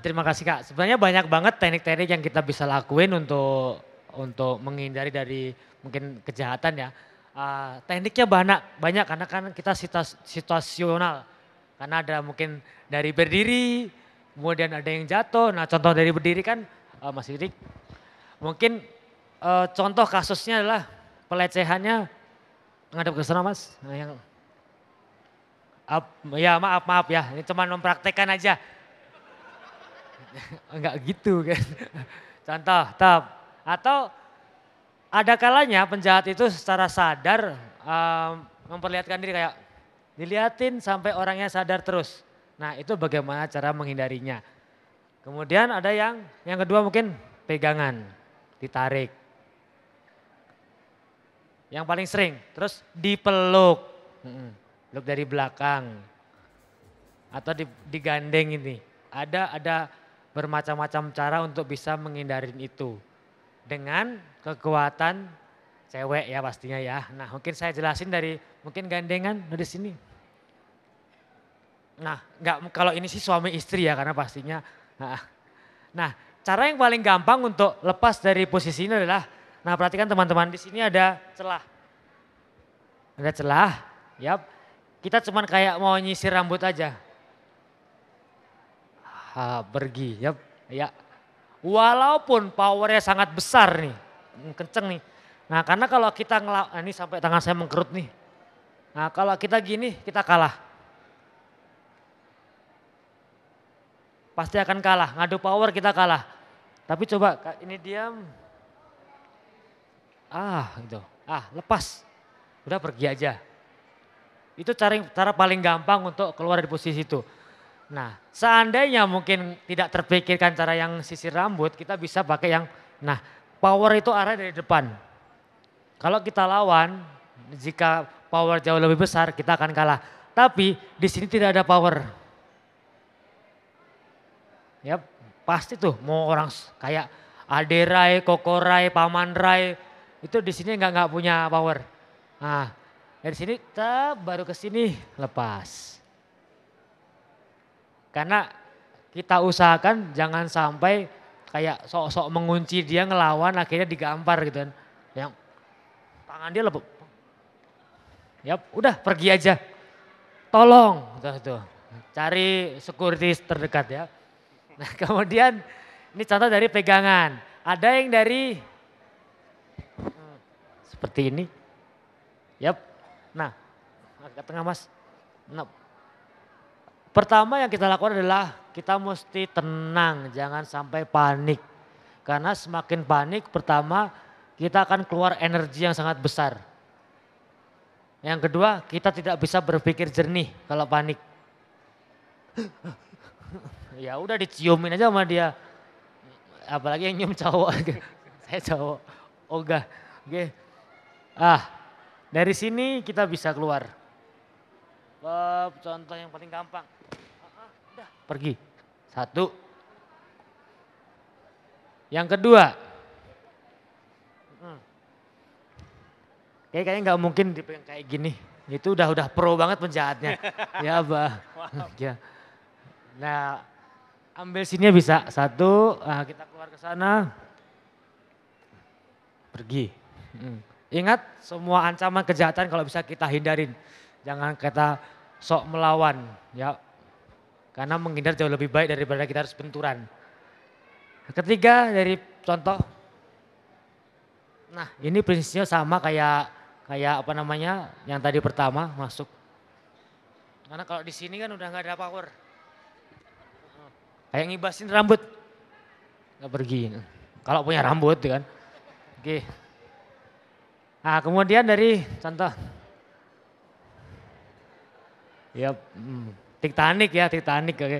Terima kasih Kak. Sebenarnya banyak banget teknik-teknik yang kita bisa lakuin untuk menghindari dari mungkin kejahatan ya. Tekniknya banyak karena kan kita situasional. Karena ada mungkin dari berdiri, kemudian ada yang jatuh. Nah contoh dari berdiri kan Mas Irik, mungkin contoh kasusnya adalah pelecehannya menghadap ke sana Mas. Nah, ya maaf ya, ini cuma mempraktekkan aja. Enggak gitu kan. Contoh, atau ada kalanya penjahat itu secara sadar memperlihatkan diri kayak diliatin sampai orangnya sadar terus. Nah itu bagaimana cara menghindarinya. Kemudian ada yang kedua mungkin pegangan, ditarik. Yang paling sering, terus dipeluk. Peluk dari belakang. Atau digandeng ini. Ada bermacam-macam cara untuk bisa menghindarin itu. Dengan kekuatan cewek ya pastinya ya. Nah mungkin saya jelasin dari mungkin gandengan dari sini. Nah kalau ini sih suami istri ya karena pastinya. Nah cara yang paling gampang untuk lepas dari posisi ini adalah, nah perhatikan teman-teman di sini ada celah. Ada celah, yap. Kita cuman kayak mau nyisir rambut aja. Pergi, yap. Ya. Walaupun powernya sangat besar nih, kenceng nih. Nah karena kalau kita ini sampai tangan saya mengkerut nih. Nah kalau kita gini kita kalah. Pasti akan kalah, ngadu power kita kalah. Tapi coba ini diam. Gitu. Lepas. Udah pergi aja. Itu cara paling gampang untuk keluar dari posisi itu. Nah, seandainya mungkin tidak terpikirkan cara yang sisir rambut, kita bisa pakai yang, power itu arah dari depan. Kalau kita lawan, jika power jauh lebih besar, kita akan kalah. Tapi di sini tidak ada power. Ya pasti tuh mau orang kayak Aderai, Kokorai, Paman Rai, itu di sini nggak punya power. Nah dari sini baru ke sini lepas. Karena kita usahakan jangan sampai kayak sok-sok mengunci dia ngelawan akhirnya digampar gitu kan. Yang tangan dia lepas. Ya udah pergi aja. Tolong tuh. Cari security terdekat ya. Nah kemudian ini contoh dari pegangan. Ada yang dari seperti ini. Yap. Nah agak tengah Mas. Nah, pertama yang kita lakukan adalah kita mesti tenang, jangan sampai panik. Karena semakin panik pertama kita akan keluar energi yang sangat besar. Yang kedua kita tidak bisa berpikir jernih kalau panik. Ya udah diciumin aja sama dia. Apalagi yang nyium cowok. Saya cowok. Ogah. Oke. Dari sini kita bisa keluar. Contoh yang paling gampang. Udah pergi. Satu. Yang kedua. Kayaknya nggak mungkin dipegang kayak gini. Itu udah pro banget penjahatnya. Ya Abah. Ya. Nah ambil sini bisa. Satu, kita keluar ke sana. Pergi. Ingat semua ancaman kejahatan kalau bisa kita hindarin. Jangan kita sok melawan. Ya. Karena menghindar jauh lebih baik daripada kita harus benturan. Ketiga dari contoh. Nah ini prinsipnya sama kayak apa namanya yang tadi pertama masuk. Karena kalau di sini kan udah nggak ada power. Kayak ngibasin rambut. Nggak pergi. Kalau punya rambut kan. Oke. Nah kemudian dari contoh. Ya Titanic ya, Titanic. Oke.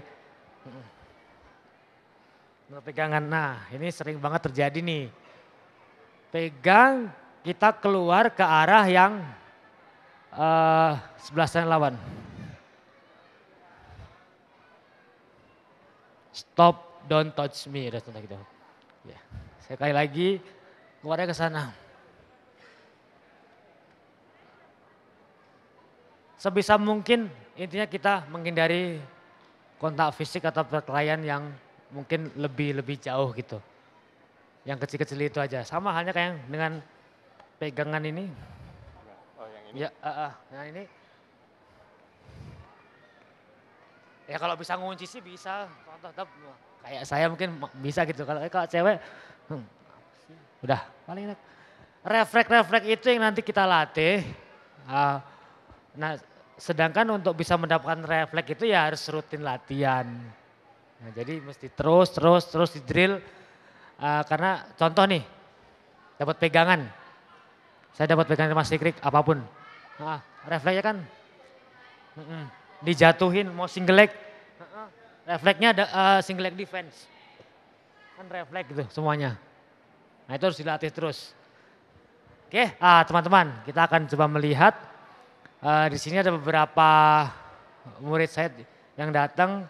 Pegangan. Nah ini sering banget terjadi nih. Pegang kita keluar ke arah yang sebelah sana lawan. Stop, don't touch me. Gitu. Ya. Sekali lagi keluarnya ke sana. Sebisa mungkin intinya kita menghindari kontak fisik atau perkelahian yang mungkin lebih jauh gitu. Yang kecil-kecil itu aja. Sama halnya kayak dengan pegangan ini. ini. Ya, nah ini. Ya kalau bisa ngunci sih bisa. Contoh kayak saya mungkin bisa gitu. Kalau cewek, udah paling enak. Refleks-refleks itu yang nanti kita latih. Nah, sedangkan untuk bisa mendapatkan refleks itu ya harus rutin latihan. Nah, jadi mesti terus di drill. Karena contoh nih, dapat pegangan. Saya dapat pegangan Mas Sikrik apapun. Refleksnya kan dijatuhin mau single leg. Refleksnya ada single leg defense. Kan refleks gitu semuanya. Nah itu harus dilatih terus. Oke, teman-teman kita akan coba melihat. Di sini ada beberapa murid saya yang datang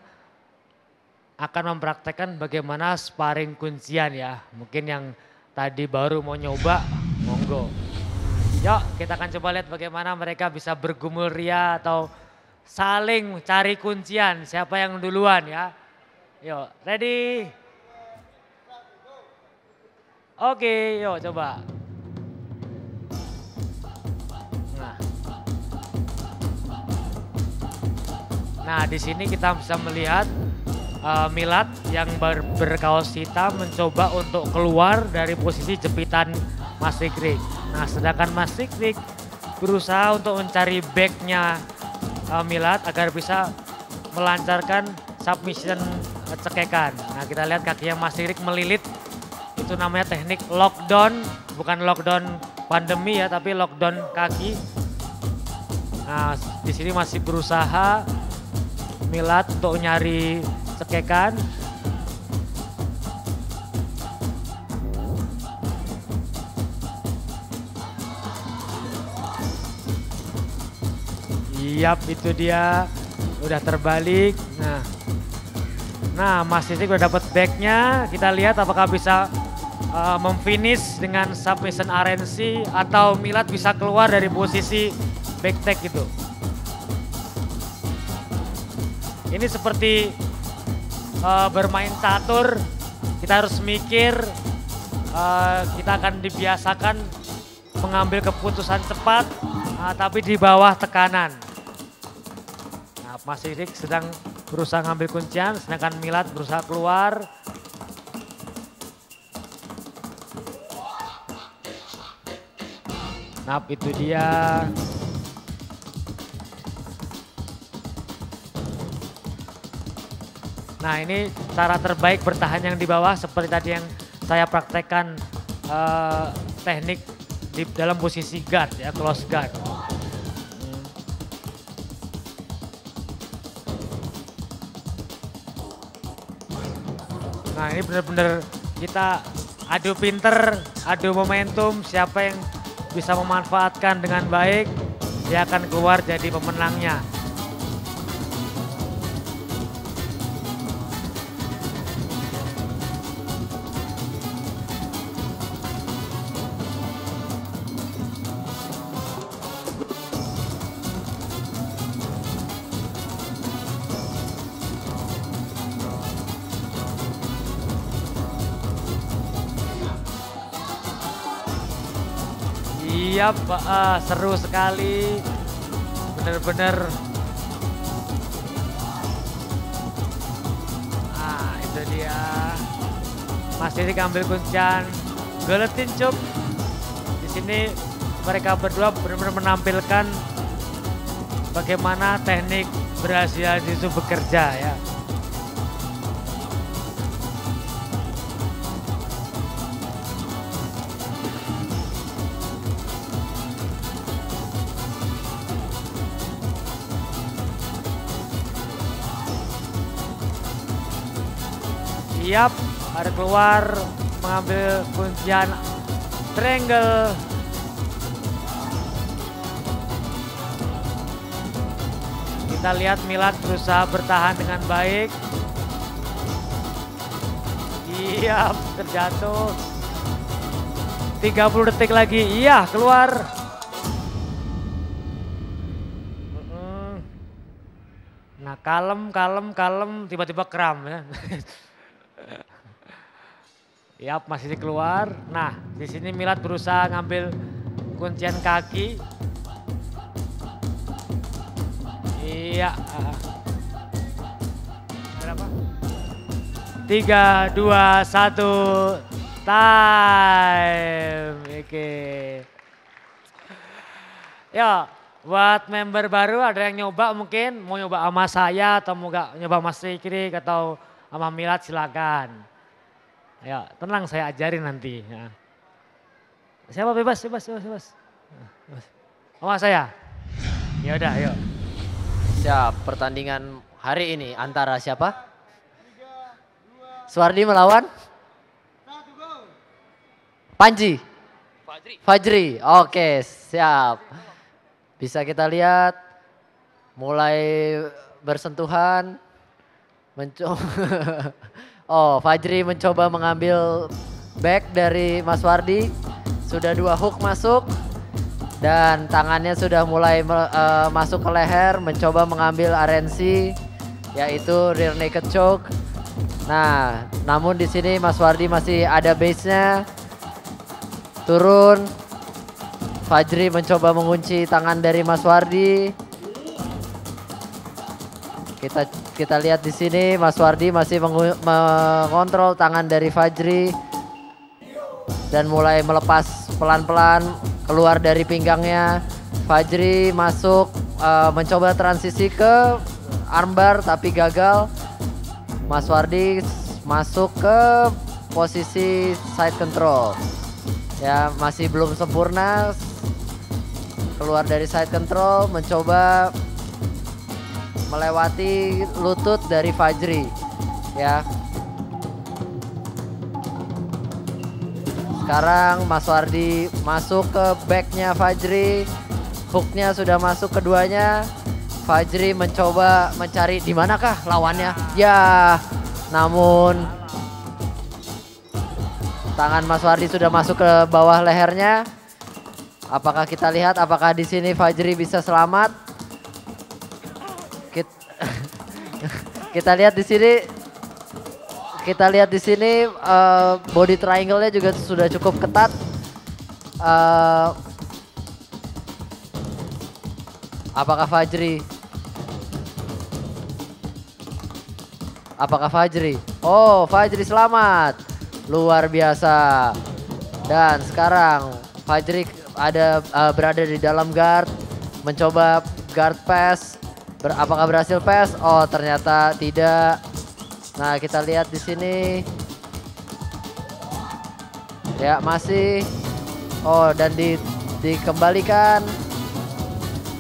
akan mempraktekkan bagaimana sparring kuncian ya. Mungkin yang tadi baru mau nyoba, monggo. Yuk kita akan coba lihat bagaimana mereka bisa bergumul ria atau saling cari kuncian. Siapa yang duluan ya. Yuk ready. Oke yuk coba. Nah di sini kita bisa melihat Milad yang berkaos hitam mencoba untuk keluar dari posisi jepitan Mas Sikrik. Nah sedangkan Mas Sikrik berusaha untuk mencari backnya Milad agar bisa melancarkan submission cekekan. Nah kita lihat kakinya Mas Sikrik melilit, itu namanya teknik lockdown, bukan lockdown pandemi ya tapi lockdown kaki. Nah di sini masih berusaha Milad untuk nyari cekekan. Yap itu dia udah terbalik. Nah Mas Sikrik udah dapat backnya. Kita lihat apakah bisa memfinish dengan submission RNC atau Milad bisa keluar dari posisi back tag gitu. Ini seperti bermain catur, kita harus mikir, kita akan dibiasakan mengambil keputusan cepat, tapi di bawah tekanan. Nah, Mas Sikrik sedang berusaha ngambil kuncian, sedangkan Milad berusaha keluar. Nah, itu dia. Nah ini cara terbaik bertahan yang di bawah seperti tadi yang saya praktekkan teknik di dalam posisi guard ya, close guard. Nah ini benar-benar kita adu pinter, adu momentum, siapa yang bisa memanfaatkan dengan baik, dia akan keluar jadi pemenangnya. Iya Pak, seru sekali, bener-bener. Itu dia, Mas Sikrik ambil kuncian, geletin cuk. Di sini mereka berdua benar-benar menampilkan bagaimana teknik Brazilian Jiu-Jitsu bekerja ya. Siap, ada keluar mengambil kuncian triangle. Kita lihat Milad berusaha bertahan dengan baik. Iya, terjatuh. 30 detik lagi, iya keluar. Nah kalem, tiba-tiba kram ya. Yap, masih keluar. Nah, di sini Milad berusaha ngambil kuncian kaki. Iya. Berapa? 3, 2, 1, time. Oke. Ya, buat member baru ada yang nyoba mungkin, mau nyoba sama saya atau mau gak nyoba Mas Rikrik atau sama Milad silakan. Ya, tenang saya ajarin nanti. Ya. Siapa bebas. Sama saya. Ya udah, yuk. Siap, pertandingan hari ini antara siapa? Suwardi melawan? Panji. Fajri. Oke, siap. Bisa kita lihat mulai bersentuhan. Oh, Fajri mencoba mengambil back dari Mas Wardi. Sudah 2 hook masuk. Dan tangannya sudah mulai masuk ke leher, mencoba mengambil RNC, yaitu rear naked choke. Nah, namun di sini Mas Wardi masih ada base-nya. Turun. Fajri mencoba mengunci tangan dari Mas Wardi. Kita lihat di sini Mas Wardi masih mengontrol tangan dari Fajri dan mulai melepas pelan-pelan keluar dari pinggangnya. Fajri masuk mencoba transisi ke armbar tapi gagal. Mas Wardi masuk ke posisi side control. Ya, masih belum sempurna. Keluar dari side control, mencoba melewati lutut dari Fajri. Ya. Sekarang Mas Wardi masuk ke backnya Fajri. Hooknya sudah masuk keduanya. Fajri mencoba mencari di manakah lawannya. Ya, namun tangan Mas Wardi sudah masuk ke bawah lehernya. Apakah kita lihat apakah di sini Fajri bisa selamat? Kita lihat di sini. Kita lihat di sini body triangle-nya juga sudah cukup ketat. Apakah Fajri? Apakah Fajri? Oh, Fajri selamat. Luar biasa. Dan sekarang Fajri berada di dalam guard, mencoba guard pass. Apakah berhasil pass? Oh, ternyata tidak. Nah, kita lihat di sini. Ya, masih. Oh, dan dikembalikan.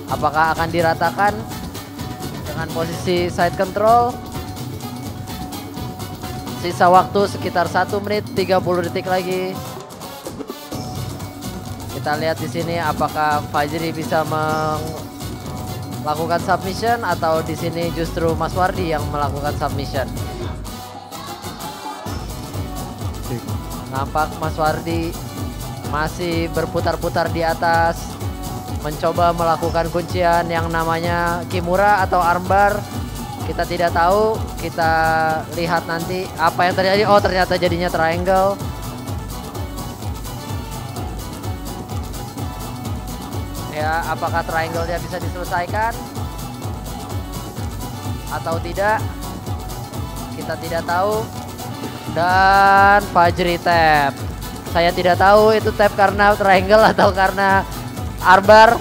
Apakah akan diratakan dengan posisi side control? Sisa waktu sekitar 1 menit 30 detik lagi. Kita lihat di sini apakah Fajri bisa melakukan submission atau di sini justru Mas Wardi yang melakukan submission. Nampak Mas Wardi masih berputar-putar di atas, mencoba melakukan kuncian yang namanya Kimura atau armbar. Kita tidak tahu, kita lihat nanti apa yang terjadi. Oh, ternyata jadinya triangle. Ya, apakah triangle-nya bisa diselesaikan atau tidak? Kita tidak tahu. Dan Fajri tap. Saya tidak tahu itu tap karena triangle atau karena armbar.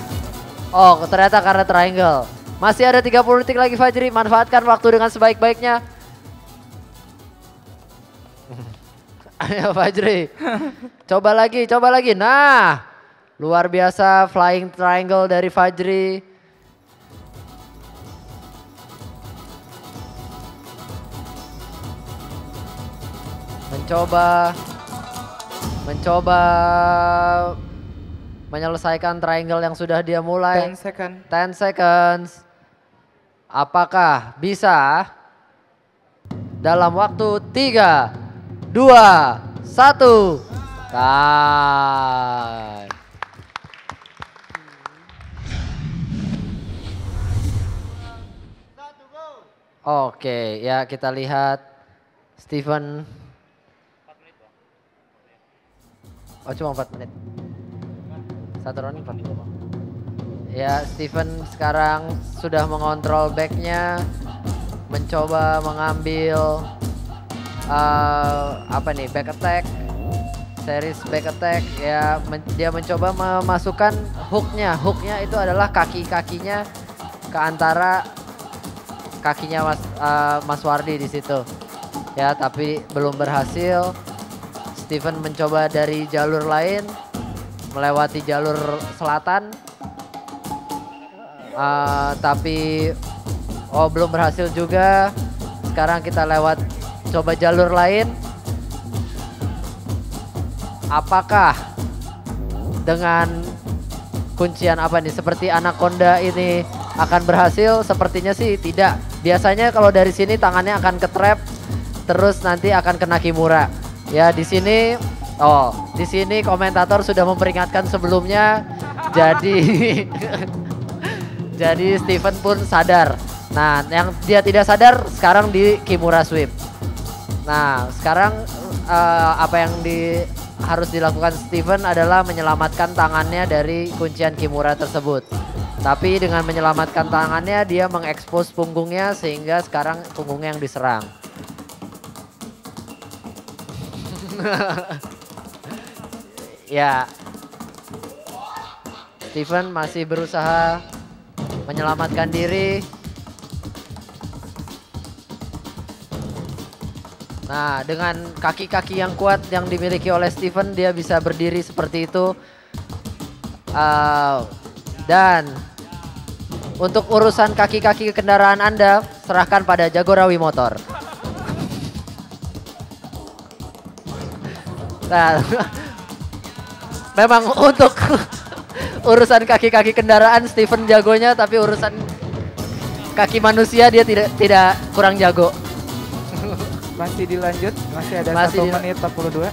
Oh, ternyata karena triangle. Masih ada 30 detik lagi Fajri, manfaatkan waktu dengan sebaik-baiknya. Ayo Fajri. Coba lagi. Nah, luar biasa flying triangle dari Fajri. Mencoba menyelesaikan triangle yang sudah dia mulai. 10 seconds. Apakah bisa dalam waktu 3, 2, 1. Time. Oke, ya kita lihat Steven. Oh, cuma 4 menit. Satu round 4 menit. Ya, Steven sekarang sudah mengontrol backnya, mencoba mengambil apa nih, back attack, series back attack. Ya, dia mencoba memasukkan hooknya. Hooknya itu adalah kaki-kakinya ke antara kakinya Mas Wardi di situ. Ya, tapi belum berhasil. Steven mencoba dari jalur lain, melewati jalur selatan. Tapi belum berhasil juga. Sekarang kita lewat coba jalur lain. Apakah dengan kuncian apa nih seperti anaconda ini akan berhasil? Sepertinya sih tidak. Biasanya kalau dari sini tangannya akan ke trap, terus nanti akan kena Kimura. Ya, di sini di sini komentator sudah memperingatkan sebelumnya. Jadi jadi Steven pun sadar. Nah, yang dia tidak sadar sekarang di Kimura sweep. Nah, sekarang apa yang harus dilakukan Steven adalah menyelamatkan tangannya dari kuncian Kimura tersebut. Tapi dengan menyelamatkan tangannya dia mengekspos punggungnya sehingga sekarang punggungnya yang diserang. Ya, Steven masih berusaha menyelamatkan diri. Nah, dengan kaki-kaki yang kuat yang dimiliki oleh Steven, dia bisa berdiri seperti itu. Dan untuk urusan kaki-kaki kendaraan Anda, serahkan pada Jagorawi Motor. Nah, memang untuk urusan kaki-kaki kendaraan Steven jagonya, tapi urusan kaki manusia dia tidak kurang jago. Masih dilanjut, masih ada 1 menit 42.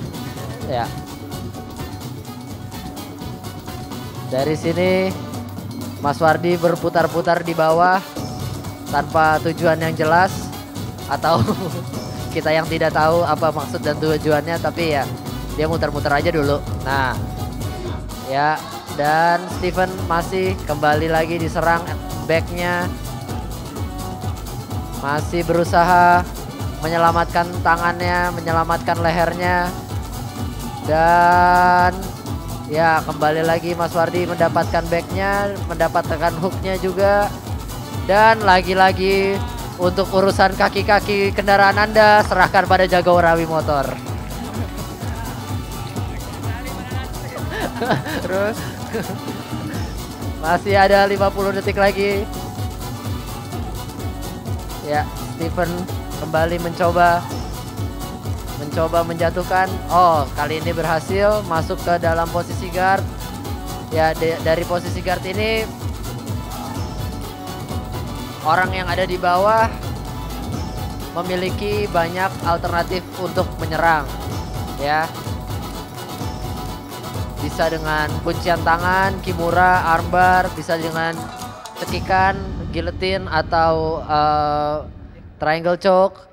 Ya. Dari sini Mas Wardi berputar-putar di bawah tanpa tujuan yang jelas, atau kita yang tidak tahu apa maksud dan tujuannya, tapi ya dia muter-muter aja dulu. Nah, ya, dan Steven masih kembali lagi diserang backnya. Masih berusaha menyelamatkan tangannya, menyelamatkan lehernya. Dan ya, kembali lagi Mas Wardi mendapatkan backnya, mendapatkan hooknya juga. Dan lagi-lagi untuk urusan kaki-kaki kendaraan Anda, serahkan pada Jagorawi Motor. Terus masih ada 50 detik lagi. Ya, Steven kembali mencoba menjatuhkan. Kali ini berhasil masuk ke dalam posisi guard. Ya, dari posisi guard ini orang yang ada di bawah memiliki banyak alternatif untuk menyerang. Ya, bisa dengan kuncian tangan, Kimura, armbar, bisa dengan cekikan, guillotine, atau triangle choke.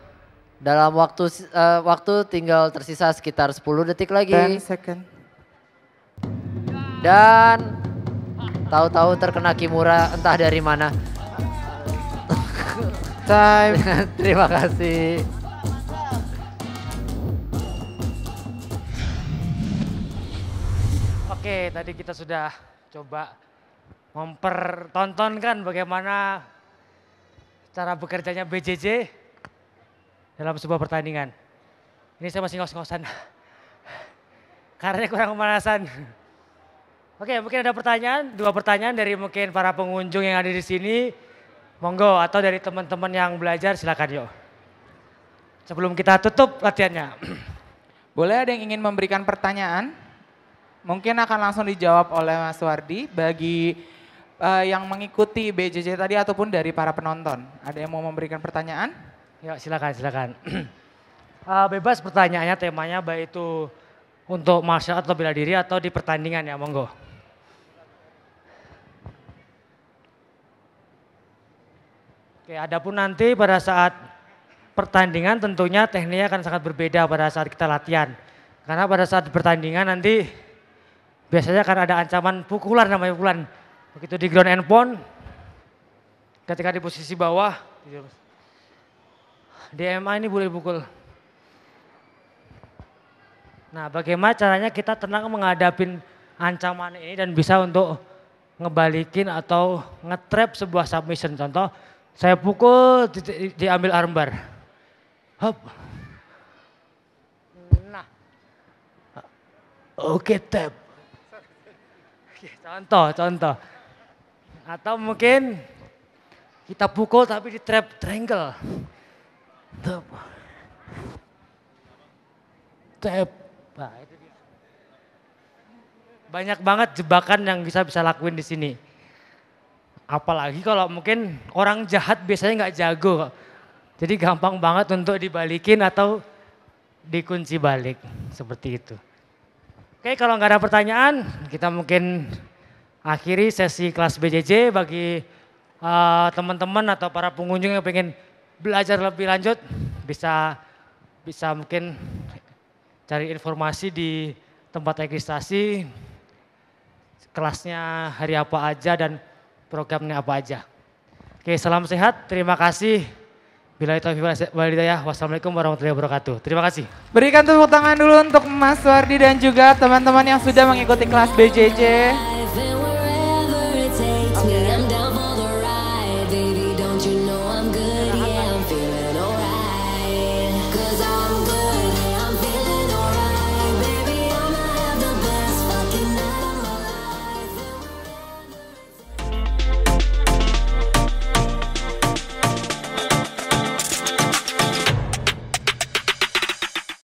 Dalam waktu tinggal tersisa sekitar 10 detik lagi. 10 second. Dan tahu-tahu terkena Kimura entah dari mana. Time. Terima kasih. Oke, tadi kita sudah coba mempertontonkan bagaimana cara bekerjanya BJJ dalam sebuah pertandingan. Ini saya masih ngos-ngosan karena kurang pemanasan. Oke, mungkin ada pertanyaan, 2 pertanyaan dari mungkin para pengunjung yang ada di sini. Monggo, atau dari teman-teman yang belajar silakan yuk. Sebelum kita tutup latihannya. Boleh ada yang ingin memberikan pertanyaan? Mungkin akan langsung dijawab oleh Mas Wardi bagi yang mengikuti BJJ tadi ataupun dari para penonton. Ada yang mau memberikan pertanyaan? Ya, silakan. Bebas pertanyaannya, temanya baik itu untuk martial art atau bela diri atau di pertandingan ya, monggo. Oke, adapun nanti pada saat pertandingan tentunya tekniknya akan sangat berbeda pada saat kita latihan. Karena pada saat pertandingan nanti biasanya akan ada ancaman pukulan, namanya pukulan. Begitu di ground and pound, ketika di posisi bawah, DMA ini boleh pukul. Nah, bagaimana caranya kita tenang menghadapin ancaman ini dan bisa untuk ngebalikin atau nge-trap sebuah submission. Contoh, saya pukul, diambil armbar. Hop. Nah. Oke, tap. Contoh. Atau mungkin kita pukul tapi di trap triangle. Tap. Tap. Nah, itu dia. Banyak banget jebakan yang bisa lakuin di sini. Apalagi kalau mungkin orang jahat biasanya nggak jago. Jadi gampang banget untuk dibalikin atau dikunci balik. Seperti itu. Oke, kalau nggak ada pertanyaan, kita mungkin akhiri sesi kelas BJJ bagi teman-teman atau para pengunjung yang pengen belajar lebih lanjut. Bisa mungkin cari informasi di tempat registrasi, kelasnya hari apa aja dan programnya apa aja. Oke, salam sehat, terima kasih. Bila itu wassalamualaikum warahmatullahi wabarakatuh. Terima kasih. Berikan tepuk tangan dulu untuk Mas Wardi dan juga teman-teman yang sudah mengikuti kelas BJJ.